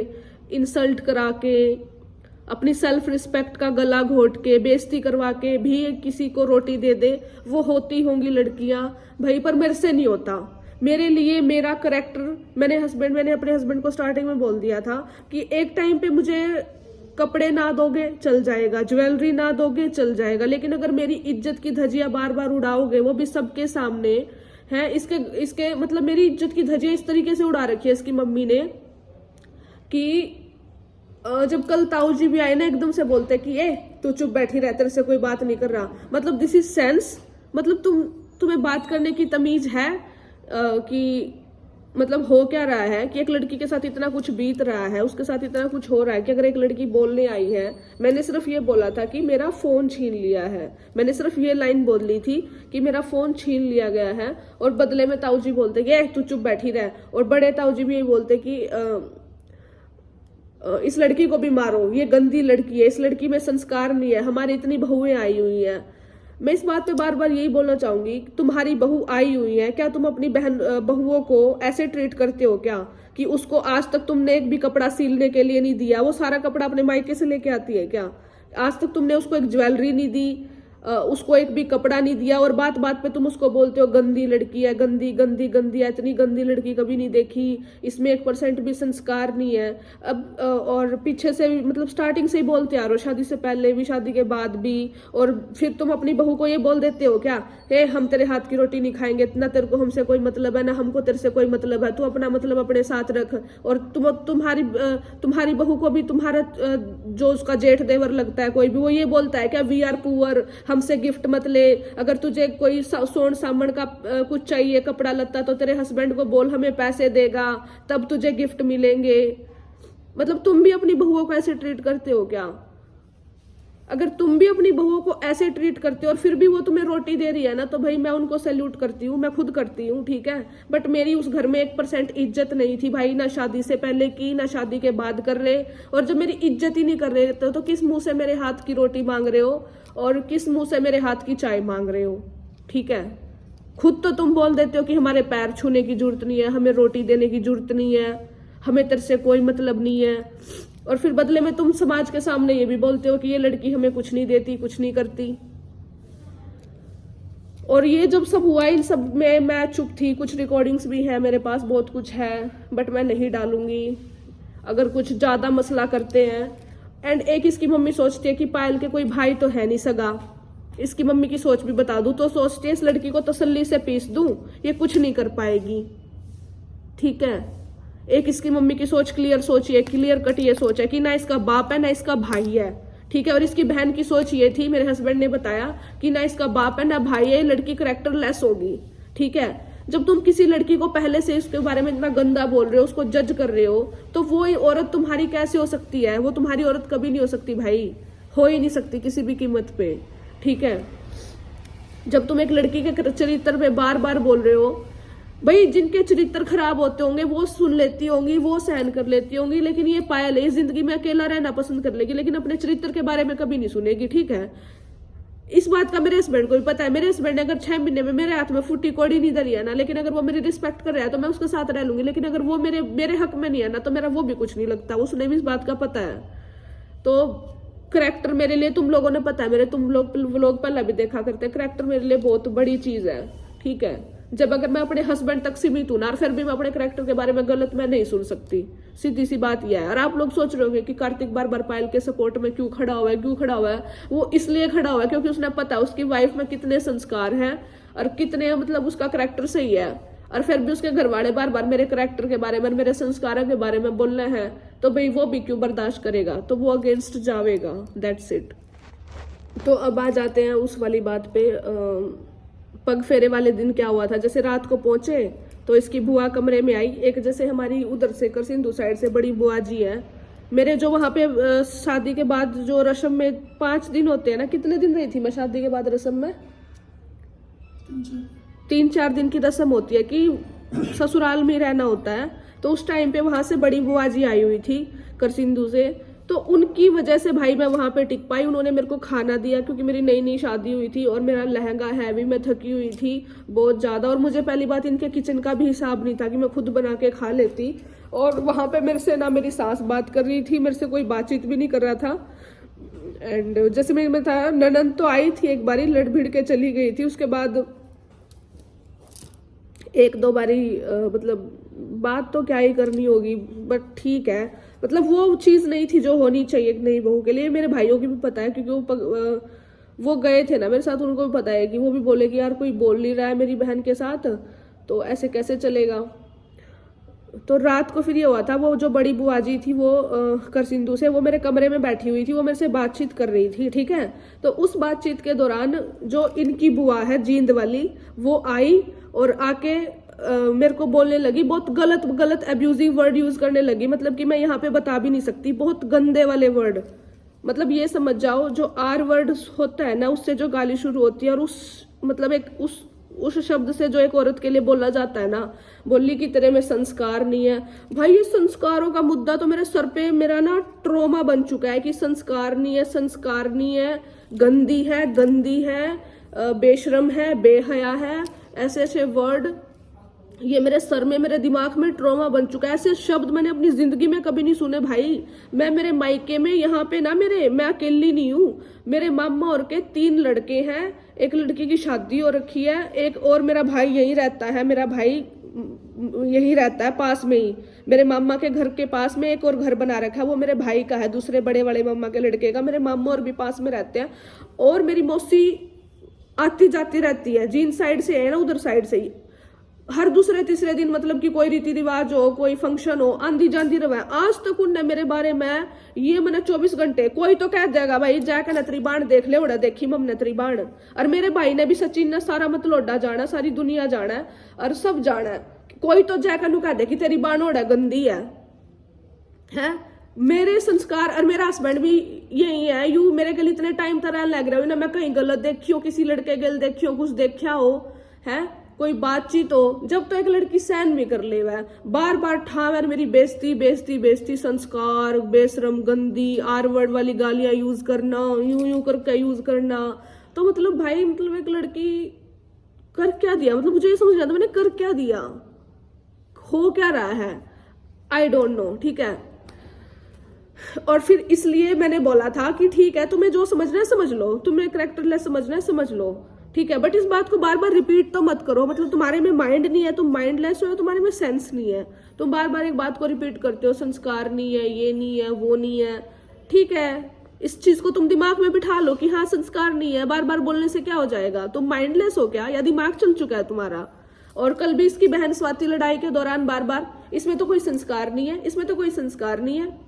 इंसल्ट करा के, अपनी सेल्फ रिस्पेक्ट का गला घोट के, बेइज्जती करवा के भी किसी को रोटी दे दे, वो होती होंगी लड़कियां भाई। पर मेरे से नहीं होता। मेरे लिए मेरा करेक्टर, मैंने अपने हस्बैंड को स्टार्टिंग में बोल दिया था कि एक टाइम पे मुझे कपड़े ना दोगे चल जाएगा, ज्वेलरी ना दोगे चल जाएगा, लेकिन अगर मेरी इज्जत की धज्जियां बार बार उड़ाओगे, वो भी सबके सामने है, इसके मतलब मेरी इज्जत की धज्जियां इस तरीके से उड़ा रखी है इसकी मम्मी ने कि जब कल ताऊ जी भी आए ना, एकदम से बोलते कि ए तू चुप बैठी रह, तेरे से कोई बात नहीं कर रहा। मतलब दिस इज सेंस, मतलब तुम्हें बात करने की तमीज है कि मतलब हो क्या रहा है कि एक लड़की के साथ इतना कुछ बीत रहा है, उसके साथ इतना कुछ हो रहा है कि अगर एक लड़की बोलने आई है, मैंने सिर्फ ये बोला था कि मेरा फोन छीन लिया है, मैंने सिर्फ ये लाइन बोल ली थी कि मेरा फोन छीन लिया गया है, और बदले में ताऊ जी बोलते कि तू चुप बैठी रह, और बड़े ताऊ जी भी यही बोलते कि इस लड़की को भी मारो, ये गंदी लड़की है, इस लड़की में संस्कार नहीं है, हमारी इतनी बहुएं आई हुई हैं। मैं इस बात पे बार बार यही बोलना चाहूंगी, तुम्हारी बहू आई हुई है, क्या तुम अपनी बहुओं को ऐसे ट्रीट करते हो क्या कि उसको आज तक तुमने एक भी कपड़ा सिलने के लिए नहीं दिया? वो सारा कपड़ा अपने मायके से लेके आती है क्या? आज तक तुमने उसको एक ज्वेलरी नहीं दी, उसको एक भी कपड़ा नहीं दिया, और बात बात पे तुम उसको बोलते हो गंदी लड़की है, गंदी गंदी गंदी है, इतनी गंदी लड़की कभी नहीं देखी, इसमें 1% भी संस्कार नहीं है। अब और पीछे से भी, मतलब स्टार्टिंग से ही बोलते आ रहे हो, शादी से पहले भी, शादी के बाद भी, और फिर तुम अपनी बहू को ये बोल देते हो क्या, हे हम तेरे हाथ की रोटी नहीं खाएंगे, ना तेरे को हमसे कोई मतलब है, ना हमको तेरे से कोई मतलब है, तू अपना मतलब अपने साथ रख। और तुम्हारी बहू को भी तुम्हारा जो उसका जेठ देवर लगता है कोई भी, वो ये बोलता है क्या, वी आर पुअर, हमसे गिफ्ट मत ले, अगर तुझे कोई सोन सामन का कुछ चाहिए, कपड़ा लत्ता, तो तेरे हस्बैंड को बोल हमें पैसे देगा, तब तुझे गिफ्ट मिलेंगे। मतलब तुम भी अपनी बहुओं को ऐसे ट्रीट करते हो क्या? अगर तुम भी अपनी बहुओं को ऐसे ट्रीट करते हो और फिर भी वो तुम्हें रोटी दे रही है ना, तो भाई मैं उनको सैल्यूट करती हूँ, मैं खुद करती हूँ, ठीक है। बट मेरी उस घर में 1% इज्जत नहीं थी भाई, ना शादी से पहले की, ना शादी के बाद कर रहे। और जब मेरी इज्जत ही नहीं कर रहे तो किस मुंह से मेरे हाथ की रोटी मांग रहे हो, और किस मुंह से मेरे हाथ की चाय मांग रहे हो? ठीक है, खुद तो तुम बोल देते हो कि हमारे पैर छूने की जरूरत नहीं है, हमें रोटी देने की जरूरत नहीं है, हमें तेरे से कोई मतलब नहीं है, और फिर बदले में तुम समाज के सामने ये भी बोलते हो कि ये लड़की हमें कुछ नहीं देती, कुछ नहीं करती। और ये जब सब हुआ, इन सब में मैं चुप थी। कुछ रिकॉर्डिंग्स भी है मेरे पास, बहुत कुछ है, बट मैं नहीं डालूंगी अगर कुछ ज्यादा मसला करते हैं। एंड एक इसकी मम्मी सोचती है कि पायल के कोई भाई तो है नहीं सगा, इसकी मम्मी की सोच भी बता दूं तो सोचती है इस लड़की को तसल्ली से पीस दूं, ये कुछ नहीं कर पाएगी, ठीक है। एक इसकी मम्मी की सोच क्लियर कट ये सोच है कि ना इसका बाप है ना इसका भाई है, ठीक है। और इसकी बहन की सोच ये थी, मेरे हस्बैंड ने बताया, कि ना इसका बाप है ना भाई है, लड़की कैरेक्टर लेस होगी, ठीक है। जब तुम किसी लड़की को पहले से उसके बारे में इतना गंदा बोल रहे हो, उसको जज कर रहे हो, तो वो औरत तुम्हारी कैसे हो सकती है? वो तुम्हारी औरत कभी नहीं हो सकती भाई, हो ही नहीं सकती किसी भी कीमत पे, ठीक है। जब तुम एक लड़की के चरित्र पे बार बार बोल रहे हो, भाई जिनके चरित्र खराब होते होंगे वो सुन लेती होंगी, वो सहन कर लेती होंगी, लेकिन ये पायल है, जिंदगी में अकेला रहना पसंद कर लेगी, लेकिन अपने चरित्र के बारे में कभी नहीं सुनेगी, ठीक है। इस बात का मेरे हस्बैंड को भी पता है। मेरे हस्बैंड ने अगर 6 महीने में मेरे हाथ में फूटी कौड़ी नहीं धरी है ना, लेकिन अगर वो मेरी रिस्पेक्ट कर रहा है तो मैं उसके साथ रह लूंगी, लेकिन अगर वो मेरे हक में नहीं है ना तो मेरा वो भी कुछ नहीं लगता। उसने भी इस बात का पता है। तो करैक्टर मेरे लिए, तुम लोगों ने पता है, मेरे तुम लोग पहले भी देखा करते हैं, करैक्टर मेरे लिए बहुत बड़ी चीज है, ठीक है। जब अगर मैं अपने हस्बैंड तक सीमित हूं ना, और फिर भी मैं अपने करैक्टर के बारे में गलत मैं नहीं सुन सकती, सीधी सी बात यह है। और आप लोग सोच रहे होंगे कि कार्तिक बार बार पायल के सपोर्ट में क्यों खड़ा हुआ है, क्यों खड़ा हुआ है। वो इसलिए खड़ा हुआ है क्योंकि उसने पता है उसकी वाइफ में कितने संस्कार हैं और कितने मतलब उसका करैक्टर सही है, और फिर भी उसके घर वाले बार बार मेरे करैक्टर के बारे में, मेरे संस्कारों के बारे में बोलना है, तो भाई वो भी क्यों बर्दाश्त करेगा, तो वो अगेंस्ट जावेगा, दैट्स इट। तो अब आ जाते हैं उस वाली बात पे। पग फेरे वाले दिन क्या हुआ था, जैसे रात को पहुंचे तो इसकी बुआ कमरे में आई। एक जैसे हमारी उधर से करसिंधु साइड से बड़ी बुआ जी है मेरे, जो वहां पे शादी के बाद जो रस्म में 5 दिन होते हैं ना, कितने दिन रही थी मैं शादी के बाद रस्म में? 3-4 दिन की रस्म होती है कि ससुराल में रहना होता है। तो उस टाइम पे वहां से बड़ी बुआ जी आई हुई थी करसिंधु से, तो उनकी वजह से भाई मैं वहां पे टिक पाई। उन्होंने मेरे को खाना दिया क्योंकि मेरी नई नई शादी हुई थी और मेरा लहंगा हैवी, मैं थकी हुई थी बहुत ज्यादा, और मुझे पहली बात इनके किचन का भी हिसाब नहीं था कि मैं खुद बना के खा लेती। और वहां पे मेरे से ना मेरी सास बात कर रही थी, मेरे से कोई बातचीत भी नहीं कर रहा था। एंड जैसे मैं बताया, ननद तो आई थी एक बारी, लड़ भिड़ के चली गई थी। उसके बाद 1-2 बारी मतलब बात तो क्या ही करनी होगी, बट ठीक है, मतलब वो चीज नहीं थी जो होनी चाहिए एक नई बहू के लिए। मेरे भाइयों की भी पता है क्योंकि वो गए थे ना मेरे साथ, उनको भी पता है कि वो भी बोले कि यार कोई बोल नहीं रहा है मेरी बहन के साथ, तो ऐसे कैसे चलेगा। तो रात को फिर ये हुआ था, वो जो बड़ी बुआ जी थी वो करसिंधु से, वो मेरे कमरे में बैठी हुई थी, वो मेरे से बातचीत कर रही थी, ठीक है। तो उस बातचीत के दौरान जो इनकी बुआ है जींद वाली, वो आई और आके मेरे को बोलने लगी, बहुत गलत गलत अब्यूजिव वर्ड यूज करने लगी, मतलब कि मैं यहाँ पे बता भी नहीं सकती, बहुत गंदे वाले वर्ड। मतलब ये समझ जाओ, जो आर वर्ड होता है ना, उससे जो गाली शुरू होती है, और उस मतलब एक उस शब्द से जो एक औरत के लिए बोला जाता है ना, बोली कि तेरे में संस्कार नहीं है। भाई ये संस्कारों का मुद्दा तो मेरे सर पे मेरा ना ट्रोमा बन चुका है कि संस्कार नहीं है, संस्कार नहीं है, गंदी है, गंदी है, बेशरम है, बेहया है, ऐसे ऐसे वर्ड ये मेरे सर में, मेरे दिमाग में ट्रॉमा बन चुका है। ऐसे शब्द मैंने अपनी जिंदगी में कभी नहीं सुने भाई। मैं मेरे मायके में यहाँ पे ना, मैं अकेली नहीं हूँ, मेरे मामा और के 3 लड़के हैं, एक लड़की की शादी हो रखी है, एक और मेरा भाई यहीं रहता है, मेरा भाई यहीं रहता है पास में ही, मेरे मामा के घर के पास में एक और घर बना रखा है, वो मेरे भाई का है, दूसरे बड़े वाले मामा के लड़के का। मेरे मामा और भी पास में रहते हैं, और मेरी मौसी आती जाती रहती है, जिन साइड से है ना उधर साइड से ही, हर दूसरे तीसरे दिन, मतलब कि कोई रीति रिवाज हो, कोई फंक्शन हो, आंधी जाती रहे। आज तक उनने मेरे बारे में ये मैंने 24 घंटे, कोई तो कह देगा भाई जाके नतरी बाण देख ले, उड़ा देखी मम नतरी बाण। और मेरे भाई ने भी, सचिन ने सारा मत लोडा जाना, सारी दुनिया जाना है और सब जाना है, कोई तो जाकर नु कह दे कि तेरी बाण ओड़ा गंदी है। मेरे संस्कार, और मेरा हस्बैंड भी यही है, यू मेरे गल इतने टाइम तरह लग रहा हो ना, मैं कहीं गलत देखियो, किसी लड़के गल देखियो, कुछ देखा हो है, कोई बातचीत हो, जब तो एक लड़की सहन भी कर ले, वह बार बार ठावर मेरी बेइज्जती बेइज्जती बेइज्जती, संस्कार, बेशरम, गंदी, आर वर्ड वाली गालियां यूज करना, यूं करके यूज करना। तो मतलब भाई, मतलब एक लड़की कर क्या दिया, मतलब मुझे ये समझ नहीं आता मैंने कर क्या दिया, हो क्या रहा है, आई डोंट नो, ठीक है। और फिर इसलिए मैंने बोला था कि ठीक है, तुम्हें जो समझना है समझ लो, तुम्हें कैरेक्टरलेस समझना है समझ लो, ठीक है, बट इस बात को बार बार रिपीट तो मत करो। मतलब तुम्हारे में माइंड नहीं है, तुम माइंडलेस हो, तुम्हारे में सेंस नहीं है, तुम बार बार एक बात को रिपीट करते हो, संस्कार नहीं है, ये नहीं है, वो नहीं है, ठीक है। इस चीज को तुम दिमाग में बिठा लो कि हाँ संस्कार नहीं है, बार बार बोलने से क्या हो जाएगा, तुम माइंडलेस हो क्या, या दिमाग चल चुका है तुम्हारा। और कल भी इसकी बहन स्वाति लड़ाई के दौरान बार बार, इसमें तो कोई संस्कार नहीं है, इसमें तो कोई संस्कार नहीं है।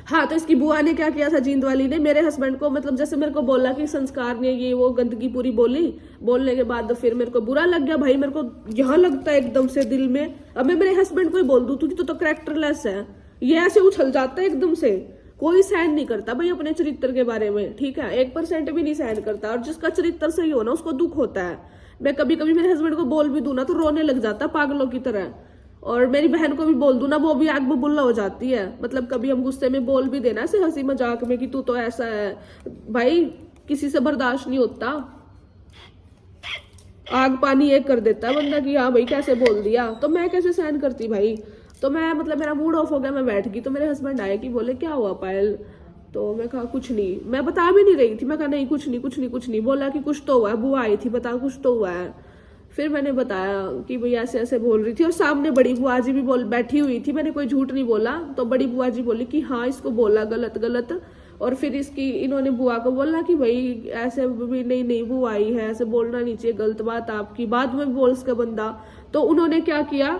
हाँ, तो इसकी बुआ ने क्या किया था, जींद वाली ने मेरे हस्बैंड को, मतलब जैसे मेरे को बोला कि संस्कार ने ये वो गंदगी पूरी बोली, बोलने के बाद फिर मेरे को बुरा लग गया भाई, मेरे को यहाँ लगता है एकदम से दिल में। अब मैं मेरे हस्बैंड को ही बोल दूं कि तो कैरेक्टरलेस है, ये ऐसे उछल जाता है एकदम से, कोई सहन नहीं करता भाई अपने चरित्र के बारे में, ठीक है, 1% भी नहीं सहन करता। और जिसका चरित्र सही हो ना उसको दुख होता है। मैं कभी कभी मेरे हस्बैंड को बोल भी दूं ना तो रोने लग जाता पागलों की तरह, और मेरी बहन को भी बोल दूं ना वो भी आग बबूला हो जाती है। मतलब कभी हम गुस्से में बोल भी देना से हंसी मजाक में कि तू तो ऐसा है, भाई किसी से बर्दाश्त नहीं होता। आग पानी एक कर देता है बंदा कि हाँ भाई कैसे बोल दिया, तो मैं कैसे सहन करती भाई। तो मैं मतलब मेरा मूड ऑफ हो गया, मैं बैठ गई। तो मेरे हस्बैंड आए कि बोले क्या हुआ पायल, तो मैं कहा कुछ नहीं। मैं बता भी नहीं रही थी, मैं कहा नहीं कुछ नहीं कुछ नहीं कुछ नहीं। बोला कि कुछ तो हुआ है, बुआ आई थी बता कुछ तो हुआ है। फिर मैंने बताया कि भाई ऐसे ऐसे बोल रही थी, और सामने बड़ी बुआ जी भी बोल बैठी हुई थी, मैंने कोई झूठ नहीं बोला। तो बड़ी बुआ जी बोली कि हाँ इसको बोला गलत गलत, और फिर इसकी इन्होंने बुआ को बोला कि भाई ऐसे भी नहीं नहीं बुआ आई है, ऐसे बोलना नहीं चाहिए, गलत बात आपकी। बाद में बोल उसका बंदा। तो उन्होंने क्या किया,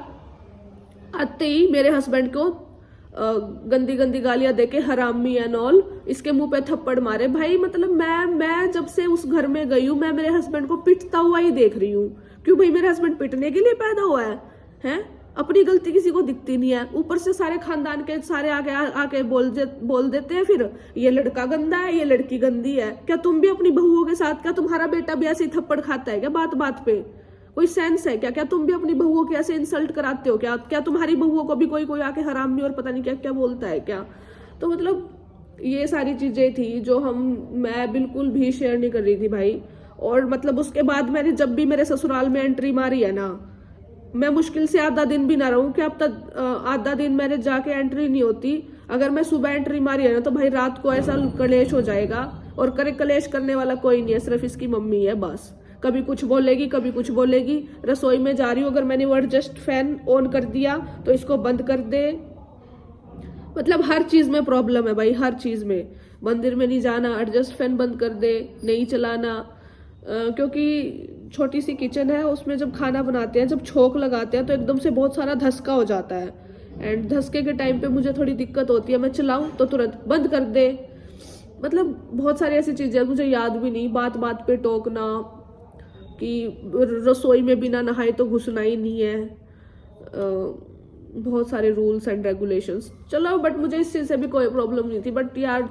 आते ही मेरे हस्बैंड को गंदी गंदी गालियां देके हरामी एंड ऑल, इसके मुंह पे थप्पड़ मारे। भाई मतलब मैं जब से उस घर में गई हूँ, मैं मेरे हस्बैंड को पिटता हुआ ही देख रही हूँ। क्यों भाई, मेरे हस्बैंड पिटने के लिए पैदा हुआ है? हैं? अपनी गलती किसी को दिखती नहीं है, ऊपर से सारे खानदान के सारे आके बोल देते हैं फिर ये लड़का गंदा है, ये लड़की गंदी है। क्या तुम भी अपनी बहुओं के साथ, क्या तुम्हारा बेटा भी ऐसे ही थप्पड़ खाता है क्या बात बात पे? कोई सेंस है क्या? क्या तुम भी अपनी बहुओं की ऐसे इंसल्ट कराते हो क्या? क्या तुम्हारी बहुओं को भी कोई कोई आके हरामी और पता नहीं क्या क्या बोलता है क्या? तो मतलब ये सारी चीजें थी जो मैं बिल्कुल भी शेयर नहीं कर रही थी भाई। और मतलब उसके बाद मैंने जब भी मेरे ससुराल में एंट्री मारी है ना, मैं मुश्किल से आधा दिन भी ना रहूं कि अब तक आधा दिन मैंने जाके एंट्री नहीं होती। अगर मैं सुबह एंट्री मारी है ना, तो भाई रात को ऐसा कलेश हो जाएगा। और कलेश करने वाला कोई नहीं है, सिर्फ इसकी मम्मी है बस। कभी कुछ बोलेगी कभी कुछ बोलेगी। रसोई में जा रही हूँ, अगर मैंने वो एडजस्ट फैन ऑन कर दिया तो इसको बंद कर दे। मतलब हर चीज में प्रॉब्लम है भाई, हर चीज में। मंदिर में नहीं जाना, एडजस्ट फैन बंद कर दे, नहीं चलाना। क्योंकि छोटी सी किचन है, उसमें जब खाना बनाते हैं, जब छोंक लगाते हैं तो एकदम से बहुत सारा धसका हो जाता है। एंड धसके के टाइम पे मुझे थोड़ी दिक्कत होती है, मैं चलाऊं तो तुरंत बंद कर दे। मतलब बहुत सारी ऐसी चीजें मुझे याद भी नहीं। बात बात पे टोकना कि रसोई में बिना नहाए तो घुसना ही नहीं है। बहुत सारे रूल्स एंड रेगुलेशंस। चलो बट मुझे इस चीज से भी कोई प्रॉब्लम नहीं थी। बट यार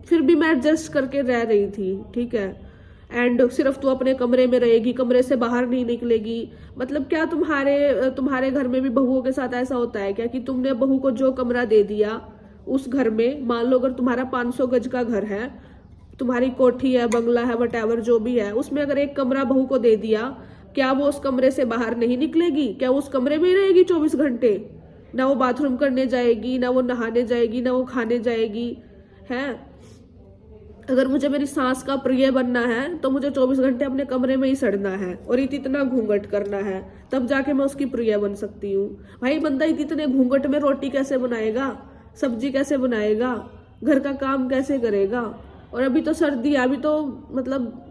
फिर भी मैं एडजस्ट करके रह रही थी, ठीक है। एंड सिर्फ तू अपने कमरे में रहेगी, कमरे से बाहर नहीं निकलेगी। मतलब क्या तुम्हारे घर में भी बहुओं के साथ ऐसा होता है क्या कि तुमने बहू को जो कमरा दे दिया उस घर में, मान लो अगर तुम्हारा 500 गज का घर है, तुम्हारी कोठी है, बंगला है, वटएवर जो भी है, उसमें अगर एक कमरा बहू को दे दिया, क्या वो उस कमरे से बाहर नहीं निकलेगी? क्या उस कमरे में ही रहेगी 24 घंटे? ना वो बाथरूम करने जाएगी, ना वो नहाने जाएगी, ना वो खाने जाएगी है? अगर मुझे मेरी सास का प्रिय बनना है तो मुझे 24 घंटे अपने कमरे में ही सड़ना है और इतना घूंघट करना है, तब जाके मैं उसकी प्रिय बन सकती हूँ। भाई बंदा इतने घूंघट में रोटी कैसे बनाएगा, सब्जी कैसे बनाएगा, घर का काम कैसे करेगा? और अभी तो सर्दी है, अभी तो मतलब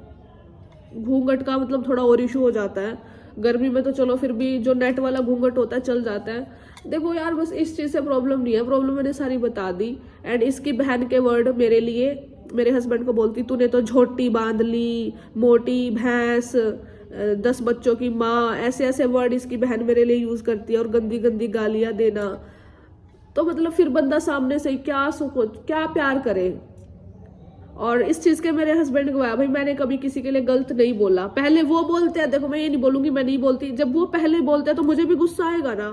घूंघट का मतलब थोड़ा और इशू हो जाता है। गर्मी में तो चलो फिर भी जो नेट वाला घूंघट होता है चल जाता है। देखो यार बस इस चीज से प्रॉब्लम नहीं है, प्रॉब्लम मैंने सारी बता दी। एंड इसकी बहन के वर्ड मेरे लिए, मेरे हस्बैंड को बोलती तूने तो झोटी बांध ली, मोटी भैंस, 10 बच्चों की माँ, ऐसे ऐसे वर्ड इसकी बहन मेरे लिए यूज करती है। और गंदी गंदी गालियां देना, तो मतलब फिर बंदा सामने से क्या क्या प्यार करे। और इस चीज के मेरे हस्बैंड को भाई मैंने कभी किसी के लिए गलत नहीं बोला। पहले वो बोलते हैं, देखो मैं ये नहीं बोलूंगी मैं नहीं बोलती, जब वो पहले बोलते हैं तो मुझे भी गुस्सा आएगा ना।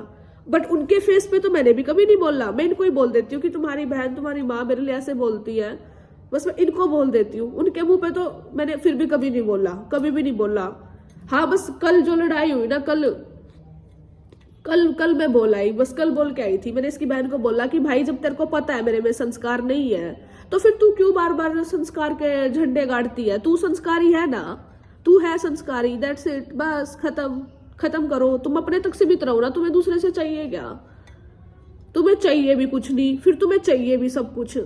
बट उनके फेस पे तो मैंने भी कभी नहीं बोला। मैं इनको ही बोल देती हूँ कि तुम्हारी बहन तुम्हारी माँ मेरे लिए ऐसे बोलती है, बस मैं इनको बोल देती हूँ। उनके मुंह पे तो मैंने फिर भी कभी नहीं बोला, कभी भी नहीं बोला। हाँ बस कल जो लड़ाई हुई ना, कल मैं बोल आई, बस कल बोल के आई थी। मैंने इसकी बहन को बोला कि भाई जब तेरे को पता है मेरे में संस्कार नहीं है, तो फिर तू क्यों बार बार संस्कार के झंडे गाड़ती है? तू संस्कारी है ना, तू है संस्कारी, दैट्स इट, बस खत्म करो। तुम अपने तक सीमित रहो ना, तुम्हें दूसरे से चाहिए क्या? तुम्हें चाहिए भी कुछ नहीं, फिर तुम्हें चाहिए भी सब कुछ।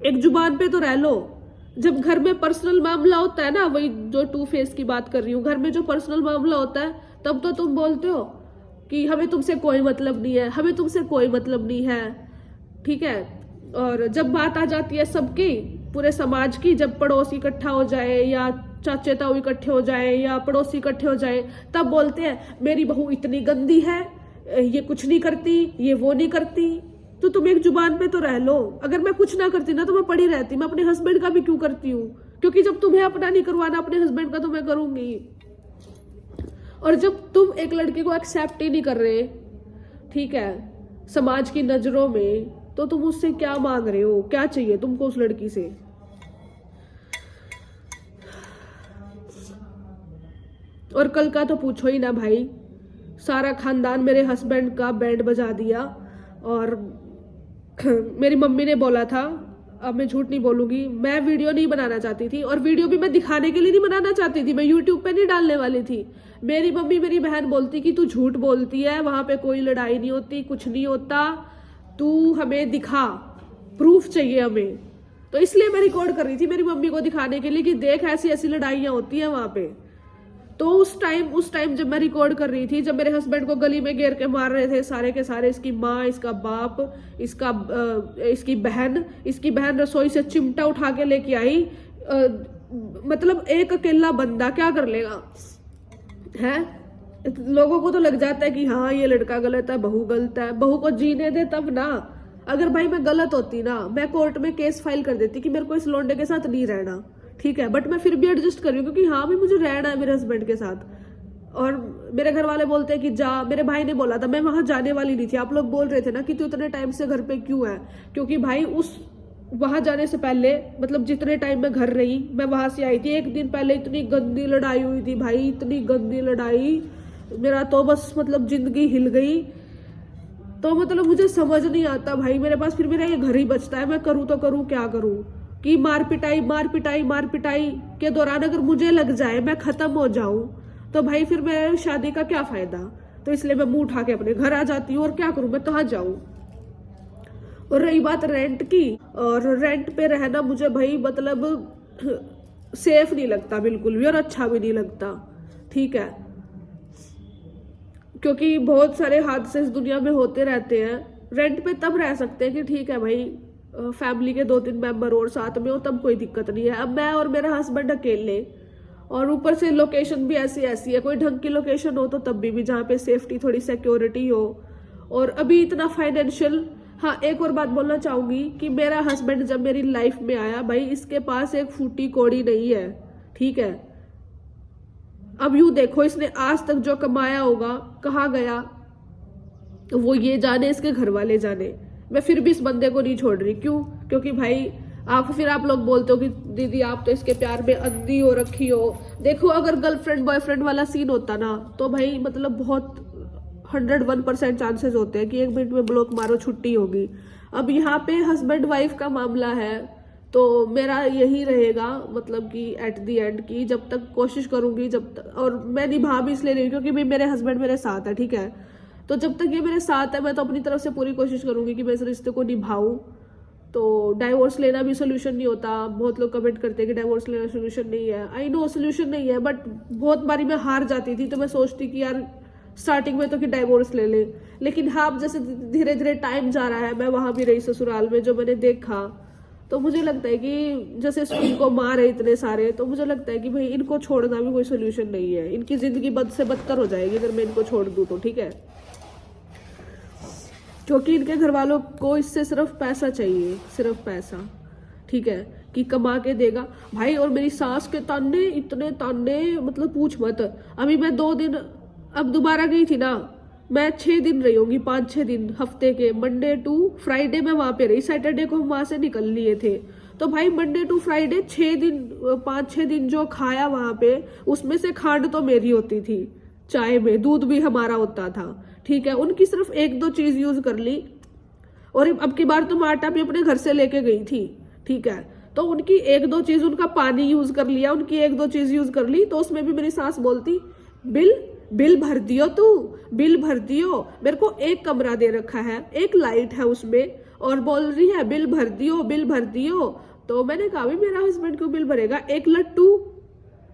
एक जुबान पे तो रह लो। जब घर में पर्सनल मामला होता है ना, वही जो 2 फेस की बात कर रही हूँ, घर में जो पर्सनल मामला होता है तब तो तुम बोलते हो कि हमें तुमसे कोई मतलब नहीं है, हमें तुमसे कोई मतलब नहीं है, ठीक है। और जब बात आ जाती है सबकी, पूरे समाज की, जब पड़ोस इकट्ठा हो जाए या चाचे ताऊ इकट्ठे हो जाए या पड़ोसी इकट्ठे हो जाए, तब बोलते हैं मेरी बहू इतनी गंदी है, ये कुछ नहीं करती, ये वो नहीं करती। तो तुम एक जुबान पे तो रह लो। अगर मैं कुछ ना करती ना तो मैं पड़ी रहती। मैं अपने हस्बैंड का भी क्यों करती हूँ? क्योंकि जब तुम्हें अपना नहीं करवाना अपने हस्बैंड का तो मैं करूंगी। और जब तुम एक लड़की को एक्सेप्ट ही नहीं कर रहे, ठीक है, समाज की नजरों में, तो तुम उससे क्या मांग रहे हो? क्या चाहिए तुमको उस लड़की से? और कल का तो पूछो ही ना भाई, सारा खानदान मेरे हस्बैंड का बैंड बजा दिया। और मेरी मम्मी ने बोला था, अब मैं झूठ नहीं बोलूंगी, मैं वीडियो नहीं बनाना चाहती थी, और वीडियो भी मैं दिखाने के लिए नहीं बनाना चाहती थी, मैं यूट्यूब पे नहीं डालने वाली थी। मेरी मम्मी मेरी बहन बोलती कि तू झूठ बोलती है, वहां पे कोई लड़ाई नहीं होती, कुछ नहीं होता, तू हमें दिखा, प्रूफ चाहिए हमें। तो इसलिए मैं रिकॉर्ड कर रही थी मेरी मम्मी को दिखाने के लिए कि देख ऐसी ऐसी लड़ाइयाँ होती हैं वहां पे। तो उस टाइम जब मैं रिकॉर्ड कर रही थी, जब मेरे हस्बैंड को गली में घेर के मार रहे थे सारे के सारे, इसकी माँ, इसका बाप, इसकी बहन रसोई से चिमटा उठा के लेके आई। मतलब एक अकेला बंदा क्या कर लेगा है। लोगों को तो लग जाता है कि हाँ ये लड़का गलत है, बहू गलत है, बहू को जीने दे तब ना। अगर भाई मैं गलत होती ना, मैं कोर्ट में केस फाइल कर देती कि मेरे को इस लोंडे के साथ नहीं रहना, ठीक है, बट मैं फिर भी एडजस्ट कर रही हूँ क्योंकि हाँ भी मुझे रहना है मेरे हस्बैंड के साथ। और मेरे घर वाले बोलते हैं कि जा, मेरे भाई ने बोला था, मैं वहां जाने वाली नहीं थी। आप लोग बोल रहे थे ना कि तू इतने टाइम से घर पे क्यों है, क्योंकि भाई वहां जाने से पहले, मतलब जितने टाइम मैं घर रही, मैं वहां से आई थी, एक दिन पहले इतनी गंदी लड़ाई हुई थी भाई, इतनी गंदी लड़ाई, मेरा तो बस मतलब जिंदगी हिल गई। तो मतलब मुझे समझ नहीं आता भाई, मेरे पास फिर मेरा ये घर ही बचता है, मैं करूँ तो करूँ क्या करूँ, कि मार पिटाई के दौरान अगर मुझे लग जाए, मैं खत्म हो जाऊं, तो भाई फिर मेरे शादी का क्या फायदा। तो इसलिए मैं मुंह उठा के अपने घर आ जाती हूँ, और क्या करूं, मैं कहाँ जाऊं। और रही बात रेंट की, और रेंट पे रहना मुझे भाई मतलब सेफ नहीं लगता बिल्कुल भी, और अच्छा भी नहीं लगता, ठीक है, क्योंकि बहुत सारे हादसे इस दुनिया में होते रहते हैं। रेंट पे तब रह सकते हैं कि ठीक है भाई फैमिली के 2-3 मेंबर और साथ में हो, तब कोई दिक्कत नहीं है। अब मैं और मेरा हस्बैंड अकेले, और ऊपर से लोकेशन भी ऐसी है, कोई ढंग की लोकेशन हो तो तब भी जहाँ पे सेफ्टी, थोड़ी सिक्योरिटी हो, और अभी इतना फाइनेंशियल। हाँ, एक और बात बोलना चाहूंगी कि मेरा हस्बैंड जब मेरी लाइफ में आया भाई, इसके पास एक फूटी कौड़ी नहीं है, ठीक है। अब यूं देखो, इसने आज तक जो कमाया होगा कहाँ गया, वो ये जाने, इसके घर वाले जाने। मैं फिर भी इस बंदे को नहीं छोड़ रही, क्यों? क्योंकि भाई आप लोग बोलते हो कि दीदी आप तो इसके प्यार में अंधी हो रखी हो। देखो, अगर गर्लफ्रेंड बॉयफ्रेंड वाला सीन होता ना, तो भाई मतलब बहुत 101% चांसेस होते हैं कि 1 मिनट में ब्लॉक मारो, छुट्टी होगी। अब यहाँ पे हस्बैंड वाइफ का मामला है, तो मेरा यही रहेगा, मतलब कि एट दी एंड की जब तक कोशिश करूंगी, जब तक, और मैं निभा भी इसलिए रही क्योंकि भाई मेरे हस्बैंड मेरे साथ है, ठीक है। तो जब तक ये मेरे साथ है, मैं तो अपनी तरफ से पूरी कोशिश करूंगी कि मैं इस रिश्ते को निभाऊं। तो डाइवोर्स लेना भी सोल्यूशन नहीं होता। बहुत लोग कमेंट करते हैं कि डाइवोर्स लेना सोल्यूशन नहीं है। आई नो सोल्यूशन नहीं है, बट बहुत बारी मैं हार जाती थी, तो मैं सोचती कि यार स्टार्टिंग में तो कि डाइवोर्स ले ले। लेकिन हाँ, जैसे धीरे धीरे टाइम जा रहा है, मैं वहां भी रही ससुराल में, जो मैंने देखा, तो मुझे लगता है कि जैसे इनको मार है इतने सारे, तो मुझे लगता है कि भाई इनको छोड़ना भी कोई सोल्यूशन नहीं है। इनकी जिंदगी बद से बदतर हो जाएगी अगर मैं इनको छोड़ दूं तो, ठीक है। क्योंकि इनके घर वालों को इससे सिर्फ पैसा चाहिए, सिर्फ पैसा, ठीक है, कि कमा के देगा भाई। और मेरी सास के ताने, इतने ताने, मतलब पूछ मत। अभी मैं 2 दिन अब दोबारा गई थी ना, मैं 6 दिन रही होंगी, 5-6 दिन हफ्ते के, मंडे टू फ्राइडे मैं वहां पे रही। सैटरडे को हम वहां से निकल लिए थे, तो भाई मंडे टू फ्राइडे 6 दिन, 5-6 दिन जो खाया वहां पे, उसमें से खांड तो मेरी होती थी, चाय में दूध भी हमारा होता था, ठीक है। उनकी सिर्फ 1-2 चीज यूज कर ली, और अब की बार तो मैं आटा भी अपने घर से लेके गई थी, ठीक है। तो उनकी 1-2 चीज, उनका पानी यूज कर लिया, उनकी 1-2 चीज यूज कर ली, तो उसमें भी मेरी सास बोलती बिल भर दियो, तू बिल भर दियो। मेरे को एक कमरा दे रखा है, एक लाइट है उसमें, और बोल रही है बिल भर दियो, बिल भर दियो। तो मैंने कहा भी मेरा हस्बैंड क्यों बिल भरेगा? एक लट्टू,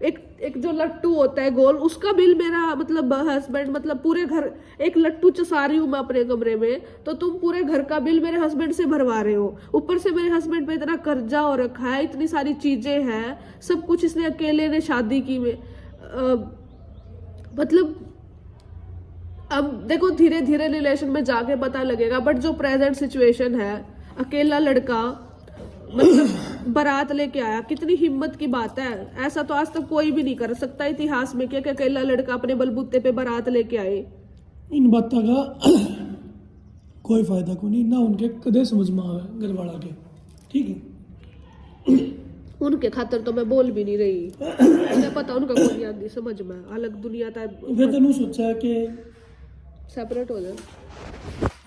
एक जो लट्टू होता है गोल, उसका बिल मेरा मतलब हस्बैंड, मतलब पूरे घर, एक लट्टू चसा रही हूँ मैं अपने कमरे में, तो तुम पूरे घर का बिल मेरे हस्बैंड से भरवा रहे हो। ऊपर से मेरे हस्बैंड पे इतना कर्जा हो रखा है, इतनी सारी चीजें हैं, सब कुछ इसने अकेले ने शादी की में, मतलब अब देखो धीरे धीरे रिलेशन में जाके पता लगेगा, बट जो प्रेजेंट सिचुएशन है, अकेला लड़का मतलब बारात लेके आया, कितनी हिम्मत की बात है। ऐसा तो आज तक कोई भी नहीं कर सकता इतिहास में कि अकेला लड़का अपने बलबूते पे बारात लेके आए। इन बातों का कोई फायदा को नहीं, ना उनके कदे समझ में आवे घर वाला के, ठीक है। उनके खातर तो मैं बोल भी नहीं रही, मुझे पता उनका कोई नहीं आती समझ में, अलग दुनिया था, वे तेनू सोचा कि सेपरेट हो जाए।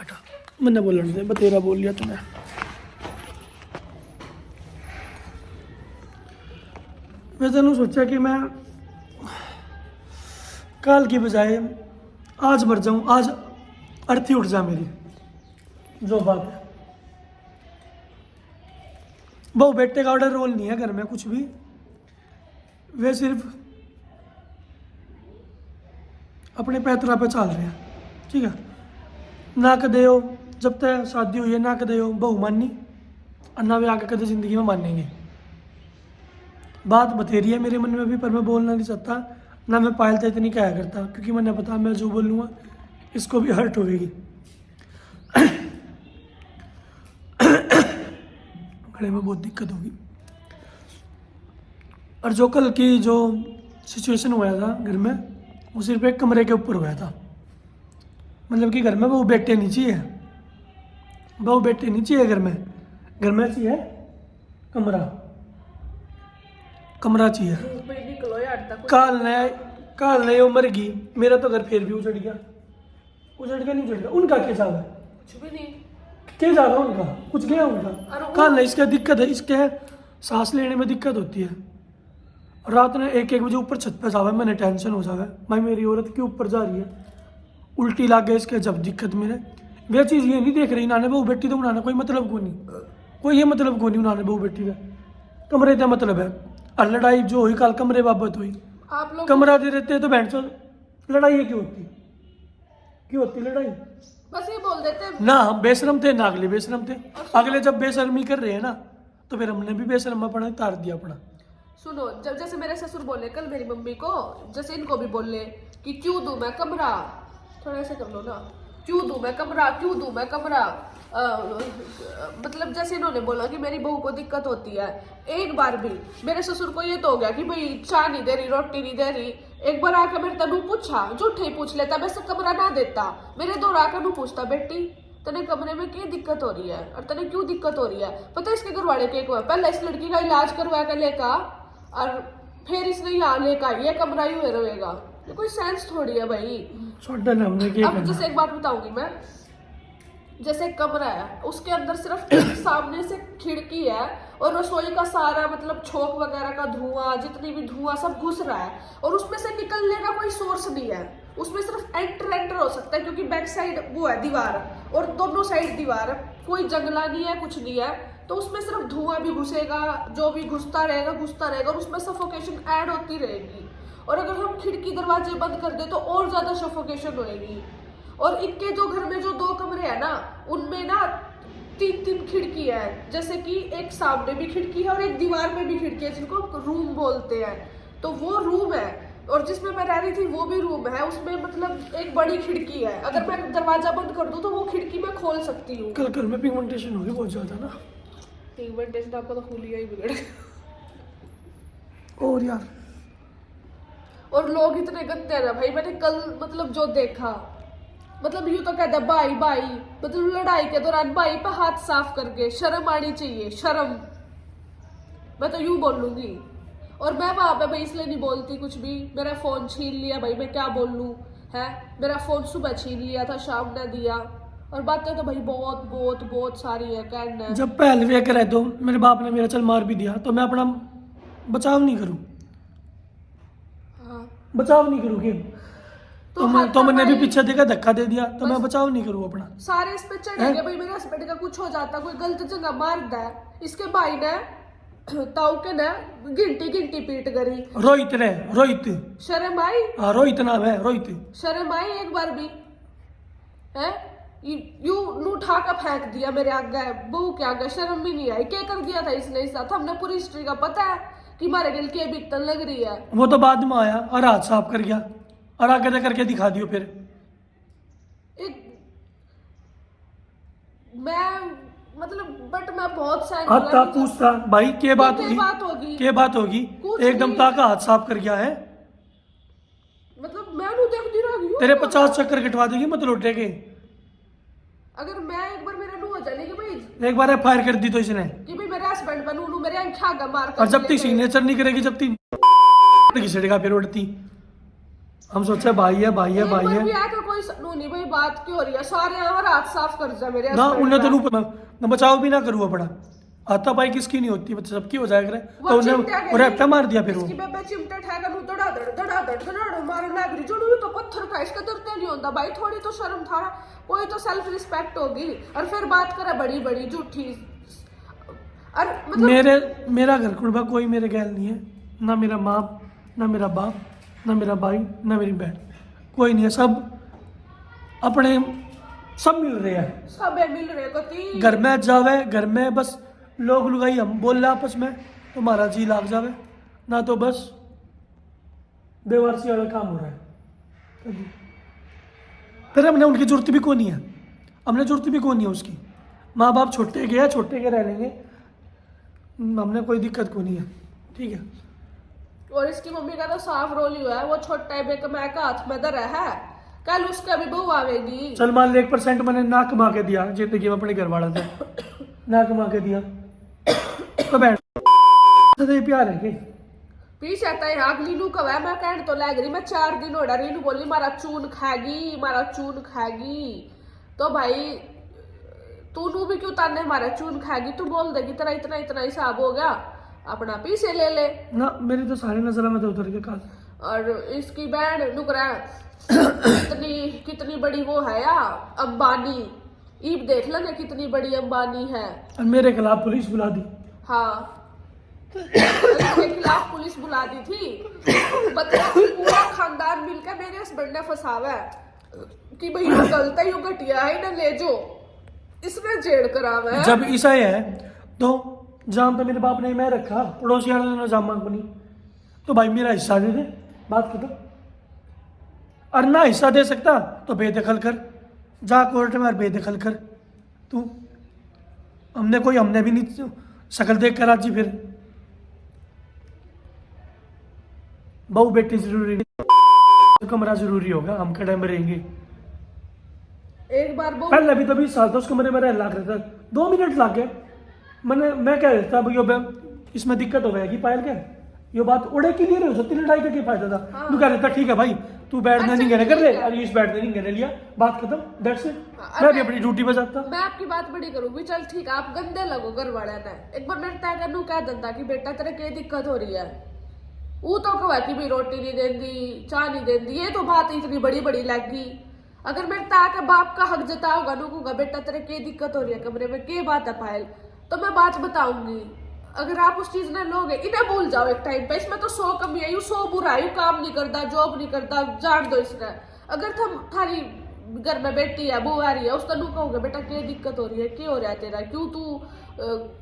हटा मैंने बोलने दे, बतेरा बोल लिया तूने। मैं तेनू सोचा कि मैं कल की बजाय आज मर जाऊं, आज अर्थी उठ जा मेरी, जो बात है। बहू बेटे का ऑर्डर रोल नहीं है घर में कुछ भी, वे सिर्फ अपने पैतरा पे चल रहे हैं, ठीक है। ना कदे हो जब तक शादी हुई है, ना कदे हो बहू मानी, और ना वे आगे कदे जिंदगी में मानेंगे। बात बतेरी है मेरे मन में भी, पर मैं बोलना नहीं चाहता, ना मैं पायल तक इतनी कहा करता, क्योंकि मैंने पता मैं जो बोलूँगा इसको भी हर्ट होगी। गले में बहुत दिक्कत होगी। और जो कल की जो सिचुएशन हुआ था घर में, वो सिर्फ एक कमरे के ऊपर हुआ था। मतलब कि घर में बहू बेटे नहीं चाहिए, बहू बेटे नहीं चाहिए घर में चाहिए कमरा, कमरा चाहिए। निकलो यार तक काल ने वो मर गई, मेरा तो घर फिर भी उजड़ गया, उजड़ गया नहीं उजड़ गया, उनका क्या जागा, कुछ भी नहीं, क्या जागा उनका, कुछ गया उनका। काल ने इसका दिक्कत है, इसके सांस लेने में दिक्कत होती है। रात ने 1-1 बजे ऊपर छत पे जावे, मैंने टेंशन हो जावे, भाई मेरी औरत क्यों ऊपर जा रही है, उल्टी लाग गई इसके, जब दिक्कत मेरे। वे चीज़ ये नहीं देख रही नाने बहू बेटी तो बनाना कोई मतलब को नहीं, कोई ये मतलब को नहीं उन्होंने बहू बेटी का, कमरे का मतलब है। और लड़ाई जो हुई कल कमरे बाबत हुई, आप लोग कमरा दे देते तो बहन चो लड़ाई क्यों होती, क्यों होती लड़ाई? बस ये बोल देते ना हम बेशरम थे ना अगले बेशरम थे, अगले जब बेशर्मी कर रहे हैं ना तो फिर हमने भी बेशर्म अपना तार दिया अपना। सुनो, जब जैसे मेरे ससुर बोले कल मेरी मम्मी को, जैसे इनको भी बोले कि क्यों दूं मैं कमरा, थोड़ा ऐसे कर लो ना, क्यों दूं मैं कमरा, क्यों दूं मैं कमरा। मतलब जैसे इन्होंने बोला कि मेरी बहू को दिक्कत होती है, एक बार भी मेरे ससुर को ये तो हो गया कि भाई चाय नहीं दे रही, रोटी नहीं दे रही। एक बार आके मेरे तनु पूछा, झूठे ही पूछ लेता, वैसे कमरा ना देता, मेरे दो आकर नू पूछता, बेटी तने कमरे में क्या दिक्कत हो रही है और तने क्यों दिक्कत हो रही है। पता है इसके घर वाले के हुआ, पहले इस लड़की का इलाज करवा कर लेका और फिर इसने यहाँ लेका ये कमरा ही हुए रहेगा, ये कोई सेंस थोड़ी है भाई। अब जैसे एक बात बताऊंगी मैं, जैसे एक कमरा है उसके अंदर सिर्फ एक सामने से खिड़की है और रसोई का सारा मतलब छोक वगैरह का धुआं, जितनी भी धुआं सब घुस रहा है और उसमें से निकलने का कोई सोर्स नहीं है, उसमें सिर्फ एंटर हो सकता है क्योंकि बैक साइड वो है दीवार और दोनों साइड दीवार, कोई जंगला नहीं है, कुछ नहीं है, तो उसमें सिर्फ धुआं भी घुसेगा, जो भी घुसता रहेगा और उसमें सफोकेशन ऐड होती रहेगी। और अगर हम खिड़की दरवाजे बंद कर दे तो और ज्यादा सफोकेशन होएगी। और इनके जो घर में जो 2 कमरे हैं ना, उनमें ना 3 खिड़की है, जैसे कि एक सामने भी खिड़की है और एक दीवार में भी खिड़की है, जिनको रूम बोलते हैं। तो वो रूम है और जिसमें मैं रह रही थी वो भी रूम है, उसमें मतलब एक बड़ी खिड़की है, अगर मैं दरवाजा बंद कर दूं तो वो खिड़की मैं खोल सकती हूँ। कल में पिगमेंटेशन होगी बहुत ज्यादा ना, पिगमेंटेशन आपका तो हुलिया ही बिगड़ गया। और यार और लोग इतने गंदे हैं ना भाई, मैंने कल मतलब जो देखा, मतलब यूं तो कहते भाई मतलब लड़ाई के दौरान भाई पे हाथ साफ करके, शर्म आनी चाहिए, शर्म, मैं तो यूं बोलूंगी। और मैं वहां पे भाई इसलिए नहीं बोलती कुछ भी, मेरा फोन छीन लिया भाई, मैं क्या बोल लूं है, मेरा फोन सुबह छीन लिया था, शाम ने दिया, और बातें तो भाई बहुत सारी है कहना। जब पहले वे करे तो मेरे बाप ने मेरा चल मार भी दिया तो मैं अपना बचाव नहीं करूं, बचाव नहीं करूं क्यों? तो मैंने भी पीछे देखा धक्का दे दिया तो मैं बचाव नहीं करूं अपना, सारे इस पे चढ़ेंगे भाई, मेरे हस्बैंड का कुछ हो जाता, कोई गलत जगह मार दे, इसके भाई ने ताऊ के ने गिनती पीट करी। रोहित शर्म आई? हाँ रोहित नाम है, रोहित शर्म आई एक बार भी है? यू नू उठा कर फेंक दिया मेरे आगे, बहू के आगे, शर्म भी नहीं आई। क्या कर दिया था इसने इस साथ, हमने पूरी हिस्ट्री का पता है कि हमारे दिल की बीतन लग रही है। वो तो बाद में आया और हाथ साफ कर गया और आगे तक करके दिखा दियो फिर। मैं मतलब बट मैं बहुत सहन आता पूछता भाई क्या बात होगी, एकदम ताका हाथ साफ कर गया है, मतलब मैं नहीं देखती रह गई तेरे 50 चक्कर कटवा देगी मत लौटे के। अगर मैं एक बार मेरा नू हो जाने कि भाई एक बार फायर कर दी तो इसने कि भाई मेरा हस्बैंड बनूं उन्होंने मेरे आंखें आगे मार कर और जब तक सिग्नेचर नहीं करेगी जब तक घिसड़ेगा फिर उड़ती। हम सोचे भाई है भाई है भाई है भी आकर कोई नहीं भाई बात क्यों हो रही है सारे यहाँ रात साफ कर जा मेरे ना husband उन्हें तो का। न बचाव भी ना करूँ पड़ा। हाथापाई किसकी नहीं होती मतलब सबकी हो जाया करे वो तो चिमटा उन्हें गई, रैप्टा मार दिया फिर वो इसकी बेबे चिमटा ठेका नु धड़ाधड़ मारने लग रही जो तो पत्थर का इसका डरते नहीं होता भाई थोड़ी तो शर्म था कोई तो सेल्फ रिस्पेक्ट होगी और फिर बात करे बड़ी बड़ी झूठी और मतलब मेरा घर कुड़बा कोई मेरे गैल नहीं है ना मेरा माँ ना मेरा बाप ना मेरा भाई ना मेरी बहन कोई नहीं है सब अपने सब मिल रहे हैं सब मिल रहे कति घर में जावे घर में बस लोग लुगाई हम बोल रहे आपस में तुम्हारा जी लाग जावे ना तो बस बेवारसी वाला काम हो रहा है। फिर हमने उनकी जरूरत भी कौन नहीं है हमने जरूरत भी कौन नहीं है उसकी माँ बाप छोटे के हैं छोटे के रह लेंगे हमने कोई दिक्कत को नहीं है ठीक है। और इसकी मम्मी का तो साफ रोल ही हुआ है वो छोटा बेकमै का हाथ में धरा है कल उसका भी बहू आवेगी। चल मान ले 1% मैंने ना कमा के दिया जिंदगी में अपने घर वाला से ना कमा के दिया तो बैठ तो प्यार है कि पीछे आता है आग लीनू कब है मैं कहने तो लग रही मैं 4 दिन हो रहा रीनू बोली मारा चून खाएगी तो भाई तू भी क्यों ताने मारा चून खाएगी तू बोल देगी तेरा इतना इतना हिसाब हो गया अपना पीछे ले ले ना मेरी तो सारी नजर में तो उतर के काल और इसकी बहन नुकरा कितनी बड़ी वो है या अंबानी ईब देख लेंगे कितनी बड़ी अंबानी है और मेरे खिलाफ पुलिस बुला दी। हाँ मेरे खिलाफ पुलिस बुला दी थी पूरा खानदान मिलकर मेरे हस्बैंड ने फंसावा है कि भाई ये गलत है ये घटिया है ना ले जो इसने जेड़ करावा है। जब ऐसा है तो जाम तो मेरे बाप ने मैं रखा पड़ोसी वाले ने जाम मांग बनी तो भाई मेरा हिस्सा दे दे बात खत्म और ना हिस्सा दे सकता तो बेदखल कर जा कोर्ट में और बेदखल कर तू हमने भी नहीं शक्ल देख कर आज फिर बहू बेटी जरूरी नहीं कमरा जरूरी होगा हम कड़े में रहेंगे एक बार पहले भी तो 20 साल था उस कमरे में रह लाग रहे थे 2 मिनट लग गए मैं कह रहा था भैया इसमें दिक्कत हो जाएगी पायल क्या ये बात उड़े के लिए रहे हो सकती लड़ाई का क्या फायदा था। हाँ। तू कह रहा था ठीक है भाई तू बैठने नहीं कहने कर ले और इस बैठने नहीं कहने लिया बात खत्म दैट्स इट मैं भी अपनी ड्यूटी पे जाता। मैं आपकी बात बड़ी करूंगी चल ठीक है आप गंदे लगो घर वाले ने एक बार मेरे तय करनू कह देता कि बेटा तेरे क्या दिक्कत हो रही है वो तो कहा कि भाई रोटी नहीं देती चाह नहीं देती ये तो बात इतनी बड़ी बड़ी लगी अगर मेरे तय का बाप का हक जता होगा नु कहूंगा बेटा तेरे क्या दिक्कत हो रही है कमरे में क्या बात है पायल तो मैं बात बताऊंगी अगर आप उस चीज ने लोगे इन्हें भूल जाओ एक टाइम पे इसमें तो 100 कमी आई 100 बुराई काम नहीं करता जॉब नहीं करता जान दो इसने अगर थारी घर में बेटी है बहू आ रही है उसका नू कहोगे बेटा क्या दिक्कत हो रही है क्या हो रहा है तेरा क्यों तू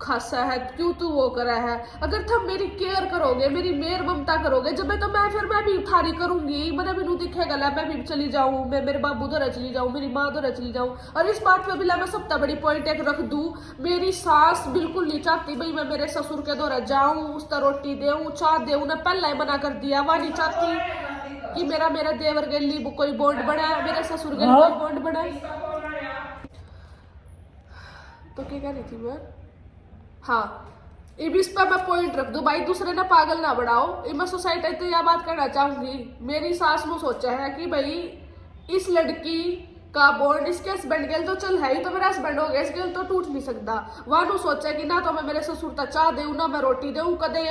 खासा है क्यों तू वो करा है अगर तुम मेरी केयर करोगे मेरी मेहर ममता करोगे जब मैं तो मैं भी थारी करूंगी मैंने भी नू दिखेगा ला मैं भी चली जाऊं मैं मेरे बाबू दौरा चली जाऊं मेरी माँ दौरा चली जाऊं और इस बात पे भी ला मैं सबसे बड़ी पॉइंट एक रख दूं मेरी सास बिल्कुल नहीं चाहती भाई मैं मेरे ससुर के दौरा जाऊं उसका रोटी देऊं चाह देऊं उन्हें पहला ही मना कर दिया वह नहीं चाहती कि मेरा देवर गली कोई बॉन्ड बना मेरे ससुर गली कोई बॉन्ड बना तो क्या कह रही थी मैं हाँ इस पर मैं पॉइंट रख दूं भाई दूसरे ने पागल ना बढ़ाओ मैं सोसाइटी तो यह बात करना चाहूंगी मेरी सास ने सोचा है कि भाई इस लड़की का बॉन्ड इसके हस्बैंड के तो चल है ही तो मेरा हस्बैंड हो गया इसके तो टूट नहीं सकता वहां सोचा कि ना तो मैं मेरे ससुर तक चाह दूं ना मैं रोटी दूं कदे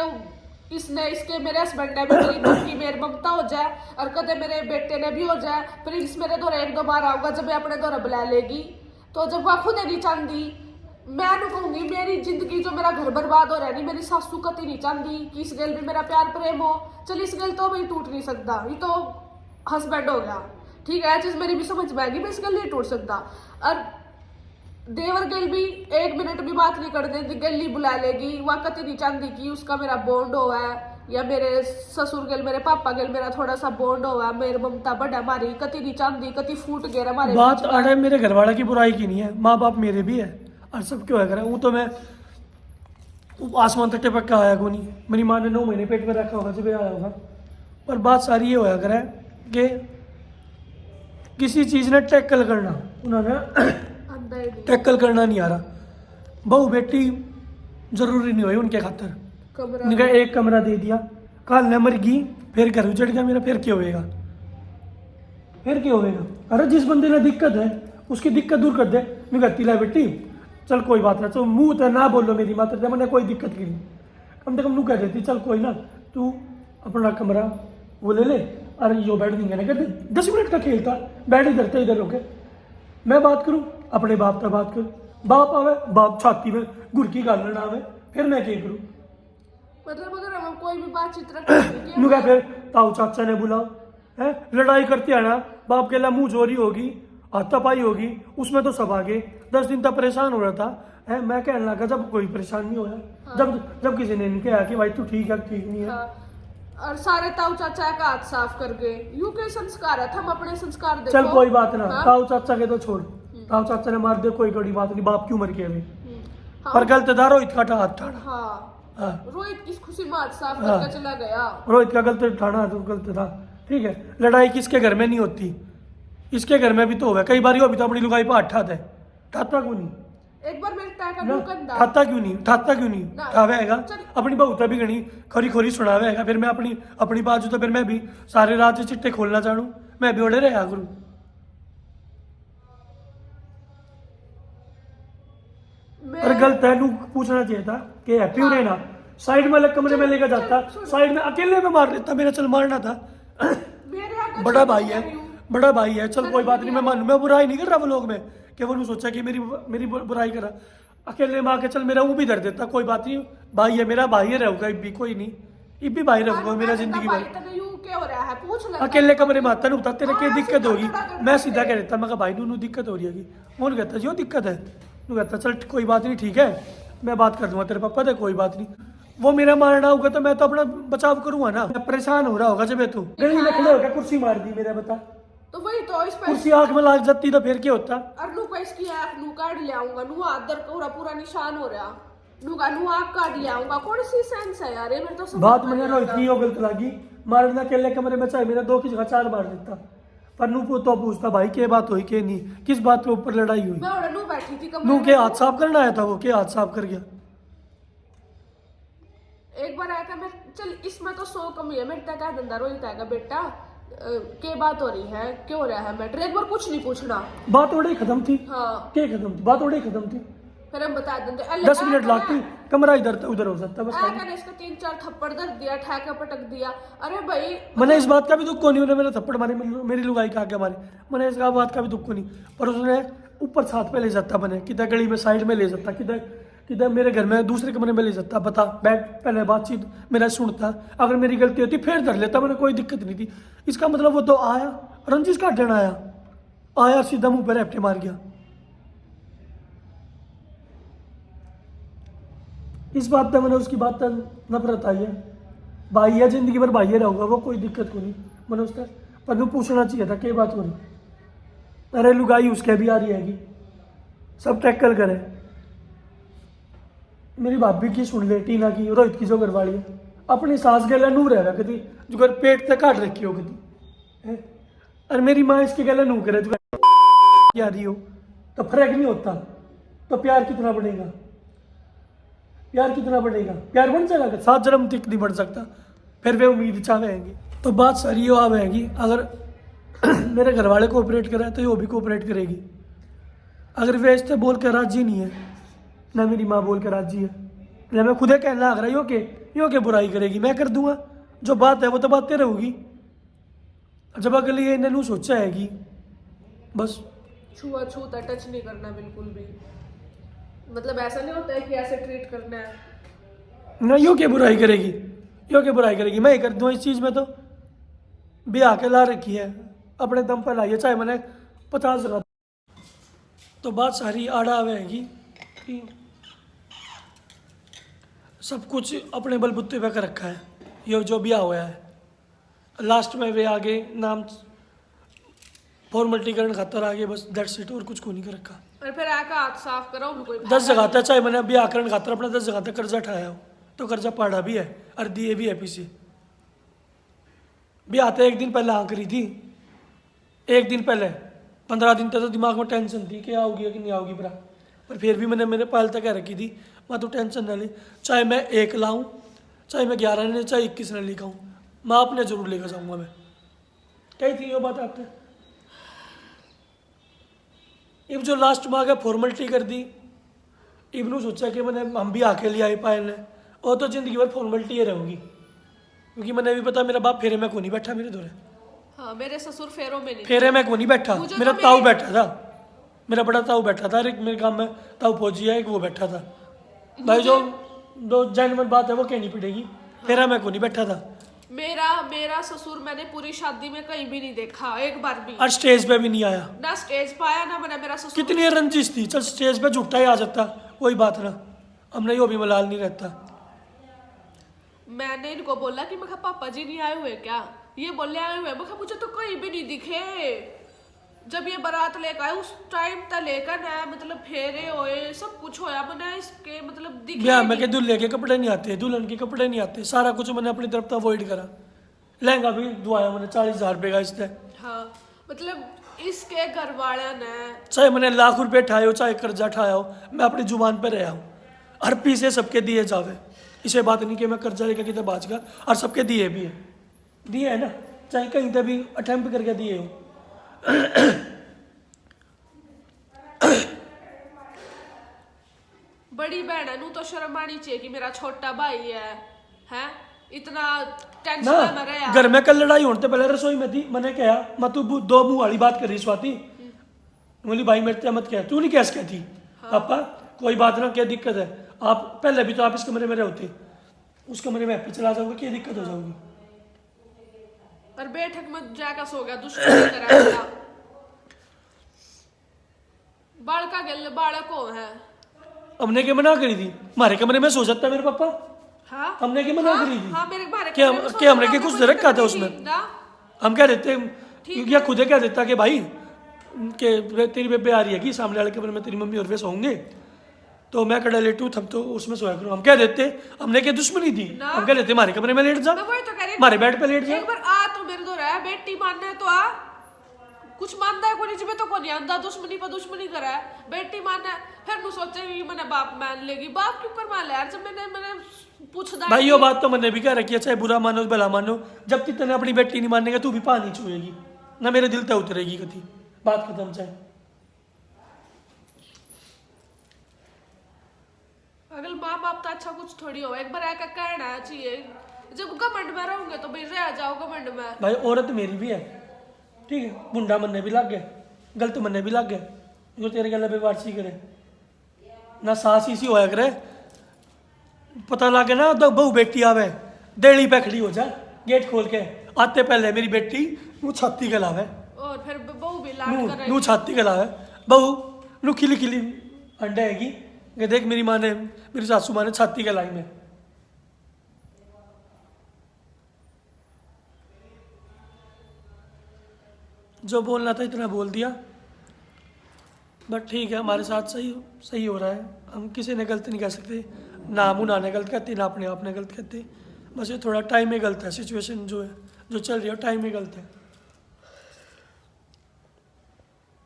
इसने इसके मेरे हस्बैंड ने भी मेरी बेटी मेरी ममता हो जाए और कदे मेरे बेटे ने भी हो जाए प्रिंस मेरे दौरा 1-2 बार आऊंगा जब अपने दौरा बुला लेगी तो जब वह खुद नहीं चाहती मैं नहीं कहूंगी मेरी जिंदगी जो मेरा घर बर्बाद हो रहा है नहीं मेरी सासू कती नहीं चाहती कि इस गल भी मेरा प्यार प्रेम हो चल इस गल तो भाई टूट नहीं सकता ये तो हस्बैंड हो गया ठीक है चीज मेरी भी समझ में आएगी मैं इस गल नहीं टूट सकता और देवर गल भी 1 मिनट भी बात नहीं कर देती गली बुला लेगी वह कती नहीं चाहती कि उसका मेरा बॉन्ड हो है या मेरे ससुर गल मेरे पापा गल मेरा थोड़ा सा बॉन्ड हो है मेरी ममता बड़ा हमारी कती नहीं चाहती कती फूट गया हमारे बात अरे मेरे घर वाले की बुराई की नहीं है माँ बाप मेरे भी है और सब क्यों है वो तो मैं आसमान तक टिपक का आया को नहीं मेरी माँ ने 9 महीने पेट में रखा होगा जब आया होगा पर बात सारी ये होया करे कि किसी चीज़ ने टैकल करना उन्होंने टैकल करना नहीं आ रहा बहू बेटी जरूरी नहीं हुई उनके खातर। कमरा निका एक कमरा दे दिया, कल न मर गई फिर घर उजड़ गया मेरा, फिर क्या होएगा? फिर क्या होएगा? अरे जिस बंदे ने दिक्कत है उसकी दिक्कत दूर कर दे। मैं कहती ला बेटी चल कोई बात ना, तो मुंह तो ना बोलो मेरी माता जब मैंने कोई दिक्कत की नहीं, कम से कम नू कह देती चल कोई ना तू अपना कमरा वो ले ले, अरे यो बैठ नहीं कहते 10 मिनट का खेल था, बैठ इधर से इधर होके मैं बात करूँ, अपने बाप का बात करूँ, बाप आवे बाप छाती में गुर की गाल ना आवे, फिर मैं क्या करूँ? मतलब अगर हम कोई भी बातचीत रखेंगे नु क्या फिर ताऊ चाचा ने बुलाओ है, लड़ाई करते आना, बाप के ला मुंह चोरी होगी, हाथापाई होगी, उसमें तो सब आगे 10 दिन तक परेशान हो रहा था है। मैं कहने लगा जब कोई परेशान नहीं होया, हाँ। जब किसी ने नहीं कहा कि भाई तू ठीक है ठीक नहीं है। हाँ। और सारे ताऊ चाचा का हाथ साफ करके यू के संस्कार है, हम अपने संस्कार देखो। चल कोई बात ना, हाँ? ताऊ चाचा के तो छोड़, ताऊ चाचा ने मार दे कोई बड़ी बात नहीं, बाप क्यों मर गया अभी, हाँ। पर गलतदार रोहित का हाथ ठाड़ा। हाँ हाँ रोहित किस खुशी में हाथ साफ हाँ। करके चला गया। रोहित का गलत ठाना तो गलत था, ठीक है। लड़ाई किसके घर में नहीं होती, इसके घर में भी तो हुआ कई बार, अभी तो अपनी लुगाई पर हाथ ठाता है, ठाता क्यों नहीं? एक बार मेरे टाका ना, मुकंदा ठाता क्यों नहीं, ठाता क्यों नहीं? ना। ठावेगा चल। अपनी बहुता भी गणी खोरी खोरी सुनावेगा, फिर मैं अपनी बाजू तो फिर मैं भी सारे रात से चिट्टे खोलना चाहूँ, मैं भी ओढ़े रहा करूँ। पर गलत है, नू पूछना चाहिए था कि हैप्पी हो रहे ना, साइड में अलग कमरे में लेकर जाता, साइड में अकेले में मार लेता, मेरा चल मारना था। मेरे यहाँ बड़ा भाई है, बड़ा भाई है, चल कोई बात नहीं, मैं मानू, मैं बुराई नहीं कर रहा वो लोग में कि वो सोचा कि मेरी बुराई करा, अकेले में आके चल मेरा वो भी दर्द देता, कोई बात नहीं, भाई है मेरा, भाई है रहूंगा इब भी, कोई नहीं इब भी भाई रहूंगा मेरा जिंदगी भर। क्या हो रहा है पूछ ले। अकेले कमरे में आता नहीं बता तेरे क्या हाँ, दिक्कत सीधा होगी, सीधा मैं सीधा कह देता, मैं कहा भाई नू दिक्कत हो रही है, वो नहीं कहता जो दिक्कत है, तू कहता चल कोई बात नहीं ठीक है मैं बात कर दूंगा तेरे पापा से, कोई बात नहीं। वो मेरा मारना होगा तो मैं तो अपना बचाव करूंगा ना, मैं परेशान हो रहा होगा जब तू गली में खड़े होकर कुर्सी मार दी मेरा, बता तो वही तो इस पे कुर्सी आंख में लाग जाती तो फिर क्या होता? और नू को इसकी आंख नू काट ले आऊंगा, नू आदर पूरा पूरा निशान हो रहा, नू का नू आंख काट ले आऊंगा, कौन सी सेंस है यार ये, मेरे तो समझ बात में मैंने नहीं रोहित आता। की हो गलत लगी, मारना अकेले कमरे में चाहे मेरा 2 की जगह 4 मार देता, पर नू तो पूछता भाई क्या बात हुई क्या नहीं, किस बात के ऊपर लड़ाई हुई, मैं और नू बैठी थी कमरे नू में। के हाथ साफ करना आया था, वो क्या हाथ साफ कर गया? एक बार आया था मैं, चल इसमें तो 100 कमी है, मेरे तक क्या धंधा रोहित आएगा बेटा क्या बात हो रही है, क्यों हो रहा है मैटर, एक बार कुछ नहीं पूछना। बात ओड़े खत्म थी, हाँ क्या खत्म थी, बात ओड़े खत्म थी, फिर हम बता देंगे 10 मिनट लगती, कमरा इधर था उधर हो सकता बस। मैंने इसका 3-4 थप्पड़ दर दिया, ठेका पटक दिया। अरे भाई मैंने इस बात का भी दुख को नहीं, उन्हें मेरे थप्पड़ मारे, मेरी लुगाई का आगे मारे, मैंने इस बात का भी दुख को नहीं, पर उसने ऊपर छत पे ले जाता, मैंने किधर गली में साइड में ले जाता, किधर मेरे घर में दूसरे कमरे में ले जाता, बता बैठ पहले बातचीत मेरा सुनता, अगर मेरी गलती होती फिर धर लेता, मैंने कोई दिक्कत नहीं थी। इसका मतलब वो तो आया रंजिश का डर आया सीधा मुंह पर रेपटे मार गया। इस बात पे मैंने उसकी बात पर नफरत आई है, भाई है जिंदगी भर भाई रहूंगा वो, कोई दिक्कत को नहीं मैंने उसका, पर मैं पूछना चाहिए था क्या बात हो रही, अरे लुगाई उसके भी आ रही हैगी, सब टैकल करे, मेरी भाभी की सुन ले, टीना की, रोहित की जो घरवाली है, अपनी सास गला नू रह रहा कभी, जो घर पेट तक काट रखी हो कभी, और मेरी माँ इसके गला नू करे जो आ रही हो, तो फर्क नहीं होता, तो प्यार कितना बढ़ेगा, प्यार कितना बढ़ेगा, प्यार बन जाएगा 7 जन्म तक नहीं बढ़ सकता, फिर वे उम्मीद चाहेंगे। तो बात सारी हो आवेगी, अगर मेरे घर वाले कोऑपरेट करे तो वो भी कोऑपरेट करेगी, अगर वे इससे बोल कर राजी नहीं है ना, मेरी माँ बोल कर राजी है ना, मैं खुदे कहने लग रहा यो के बुराई करेगी, मैं कर दूंगा, जो बात है वो तो बातें रहेगी, जब अगले ये इन्हें सोचा है कि बस छुआ टच नहीं करना बिल्कुल भी, मतलब ऐसा नहीं होता है कि ऐसे ट्रीट करना है ना, यो के बुराई करेगी, मैं ही कर दूँ इस चीज़ में, तो ब्याह के ला रखी है, अपने दम पर लाई है, चाहे मैंने 50 जगह। तो बात सारी आड़ा आवेगी कि सब कुछ अपने बलबुत्ते पे कर रखा है, ये जो ब्याह हुआ है, लास्ट में वे आगे नाम फॉर्मेलिटी करने खातर आगे, बस दैट्स इट, और कुछ को नहीं कर रखा। और फिर आकर हाथ साफ करो भी कोई 10 जगह था, चाहे मैंने ब्याह करने खातर अपना 10 जगह तक कर्जा उठाया हो, तो कर्जा पाड़ा भी है और दिए भी है पीछे। ब्याह तो 1 दिन पहले हाँ करी थी, 1 दिन पहले, 15 दिन तक तो दिमाग में टेंशन थी कि आओगी कि नहीं आओगी भरा, पर फिर भी मैंने मेरे पाल तक कह रखी थी मैं तू टेंशन ना ले, चाहे मैं 1 लाऊं, चाहे मैं 11 ने, चाहे 21 ने लिखाऊं, मैं आपने जरूर लेकर जाऊंगा। मैं कही थी ये बात आपने। इब जो लास्ट में आ गया फॉर्मेलिटी कर दी, इबनू सोचा कि मैंने हम भी आके ले आए पाए ने, और तो जिंदगी भर फॉर्मेलिटी रहेगी, क्योंकि मैंने भी पता मेरा बाप फेरे में को नहीं बैठा मेरे दूर। हाँ, मेरे ससुर फेरों में नहीं, फेरे में को नहीं बैठा, मुझे मेरा तो ताऊ मेरे- बैठा था, मेरा बड़ा ताऊ बैठा था, एक मेरे गाँव में ताऊ फौजी है, एक वो बैठा था। भाई जो दो जेन्युइन बात है वो कहनी पड़ेगी, फेरा में को नहीं बैठा था। मेरा ससुर मैंने पूरी शादी में कहीं भी नहीं देखा, एक बार भी और स्टेज पे भी नहीं आया। ना स्टेज पाया ना मैंने मेरा ससुर। कितनी रंजिश थी, चल स्टेज पे झूठा ही आ जाता, कोई बात ना, हमने यो भी मलाल नहीं रहता। मैंने इनको बोला कि मैं कहा पापा जी नहीं आए हुए क्या, ये बोले आए हुए, मैं कहा मुझे तो कहीं भी नहीं दिखे। जब ये बारात लेकर आए उस टाइम तक लेकर ना, मतलब फेरे होए सब कुछ होया, मैंने इसके मतलब दिखे ब्याह में नहीं। के दूल्हे के कपड़े नहीं आते, दुल्हन के कपड़े नहीं आते, सारा कुछ मैंने अपनी तरफ से अवॉइड करा। लहंगा भी दुआया मैंने 40,000 रुपये का इससे। हाँ, मतलब इसके घर वाले ने चाहे मैंने लाख रुपये ठाए हो, चाहे कर्जा ठाया हो, मैं अपनी जुबान पर रहा हूँ, हर पीसे सबके दिए जावे। इसे बात नहीं कि मैं कर्जा लेकर कितने बाज गया, और सबके दिए भी है, दिए है ना, चाहे कहीं तक भी अटेम्प्ट करके दिए हो। बड़ी बहन है, नू तो शर्म आनी चाहिए कि मेरा छोटा भाई है, हैं इतना टेंशन में ना रहा। घर में कल लड़ाई होने से पहले रसोई में थी, मैंने कहा मैं तू दो मुंह वाली बात कर रही स्वाति, बोली भाई मेरे से मत कह, तू नहीं कैसे कहती। पापा कोई बात ना, क्या दिक्कत है, आप पहले भी तो आप इस कमरे में रहते, उस कमरे में चला जाओगे, क्या दिक्कत हो जाओगी। और बैठक में जाकर सो गया, दुश्मनी करा। बालका गल बालक हो है। हमने क्या मना करी थी, हमारे कमरे में सो जाता मेरे पापा, हाँ हमने क्या मना करी थी। हाँ, मेरे बारे क्या हमने क्या कुछ रखा था उसमें, ना हम क्या देते, या खुद क्या देता कि भाई के तेरी बेबे आ रही है कि सामने वाले कमरे में तेरी मम्मी और वे सोएंगे, तो मैं कड़ा लेटू, थम तो उसमें सोया करूँ। हम क्या देते, हमने क्या दुश्मनी थी, हम क्या देते हमारे कमरे में लेट जा, मैं वही तो कह रही, हमारे बेड पे लेट जा। एक बार आ तो मेरे दो रहा बेटी मानना है तो आ, कुछ मानता है कोई जिम्मे तो कोई आंदा, दुश्मनी पर दुश्मनी करा है, बेटी मानना है। फिर तू सोचेगी मैंने बाप मान लेगी, बाप क्यों कर मान ले यार, जब मैंने पूछदा भाई ये बात तो मैंने भी कह रखी है, चाहे बुरा मानो भला मानो, जब तक तने अपनी बेटी नहीं मानेगा तू भी पानी छुएगी ना, मेरे दिल तक उतरेगी कभी, बात खत्म। चाहे अगर माँ बाप तो अच्छा कुछ थोड़ी हो, एक बार आकर कहना चाहिए, जब घमंड में रहोगे तो भाई रह जाओ घमंड में। भाई औरत मेरी भी है, ठीक है, मुंडा मनने भी लग गया, गलत मनने भी लग गया, जो तेरे गले पे वारसी करे ना, सास इसी होया करे, पता लगे ना तो बहू बेटी आवे देली पे खड़ी हो जा, गेट खोल के आते पहले मेरी बेटी नू छाती गलावे, और फिर बहू भी लाड कर नू छाती गलावे, बहू नू खिली खिली अंडा हैगी कि देख मेरी माँ ने, मेरी सासू माँ ने छाती गलाई में। जो बोलना था इतना बोल दिया, बट ठीक है, हमारे साथ सही सही हो रहा है, हम किसी ने गलत नहीं कह सकते, ना मुना ने गलत कहते, ना अपने आप ने गलत कहते, बस ये थोड़ा टाइम में गलत है, सिचुएशन जो है जो चल रही है टाइम में गलत है,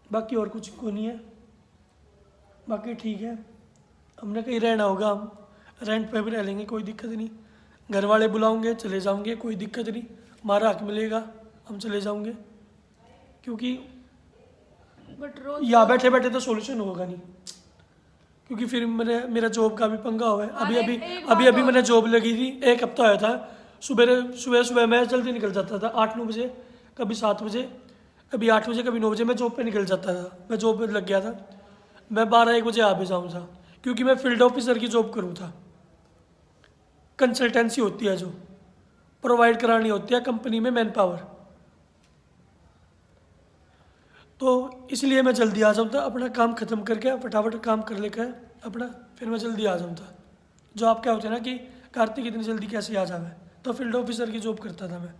बाकी और कुछ को नहीं है, बाकी ठीक है। हमने कहीं रहना होगा, हम रेंट पे भी रह लेंगे, कोई दिक्कत नहीं, घर वाले बुलाओगे चले जाओगे, कोई दिक्कत नहीं, हमारा हक मिलेगा हम चले जाओगे, क्योंकि बट रोज यहाँ बैठे बैठे तो सॉल्यूशन होगा नहीं, क्योंकि फिर मेरा जॉब का भी पंगा हुआ है। अभी मैंने जॉब लगी थी, 1 हफ्ता आया था, सुबह मैं जल्दी निकल जाता था 8-9 बजे, कभी 7 बजे, कभी 8 बजे, कभी 9 बजे मैं जॉब पे निकल जाता था, मैं जॉब पे लग गया था, मैं 12-1 बजे आ भी जाऊँ था, क्योंकि मैं फील्ड ऑफिसर की जॉब करूँ था, कंसल्टेंसी होती है जो प्रोवाइड करानी होती है कंपनी में मैन पावर, तो इसलिए मैं जल्दी आ जाऊँ था, अपना काम ख़त्म करके फटाफट काम कर लेकर अपना फिर मैं जल्दी आ जाऊँ था। जो आप क्या होते हैं ना कि कार्तिक इतनी जल्दी कैसे आ जावे, तो फील्ड ऑफिसर की जॉब करता था मैं।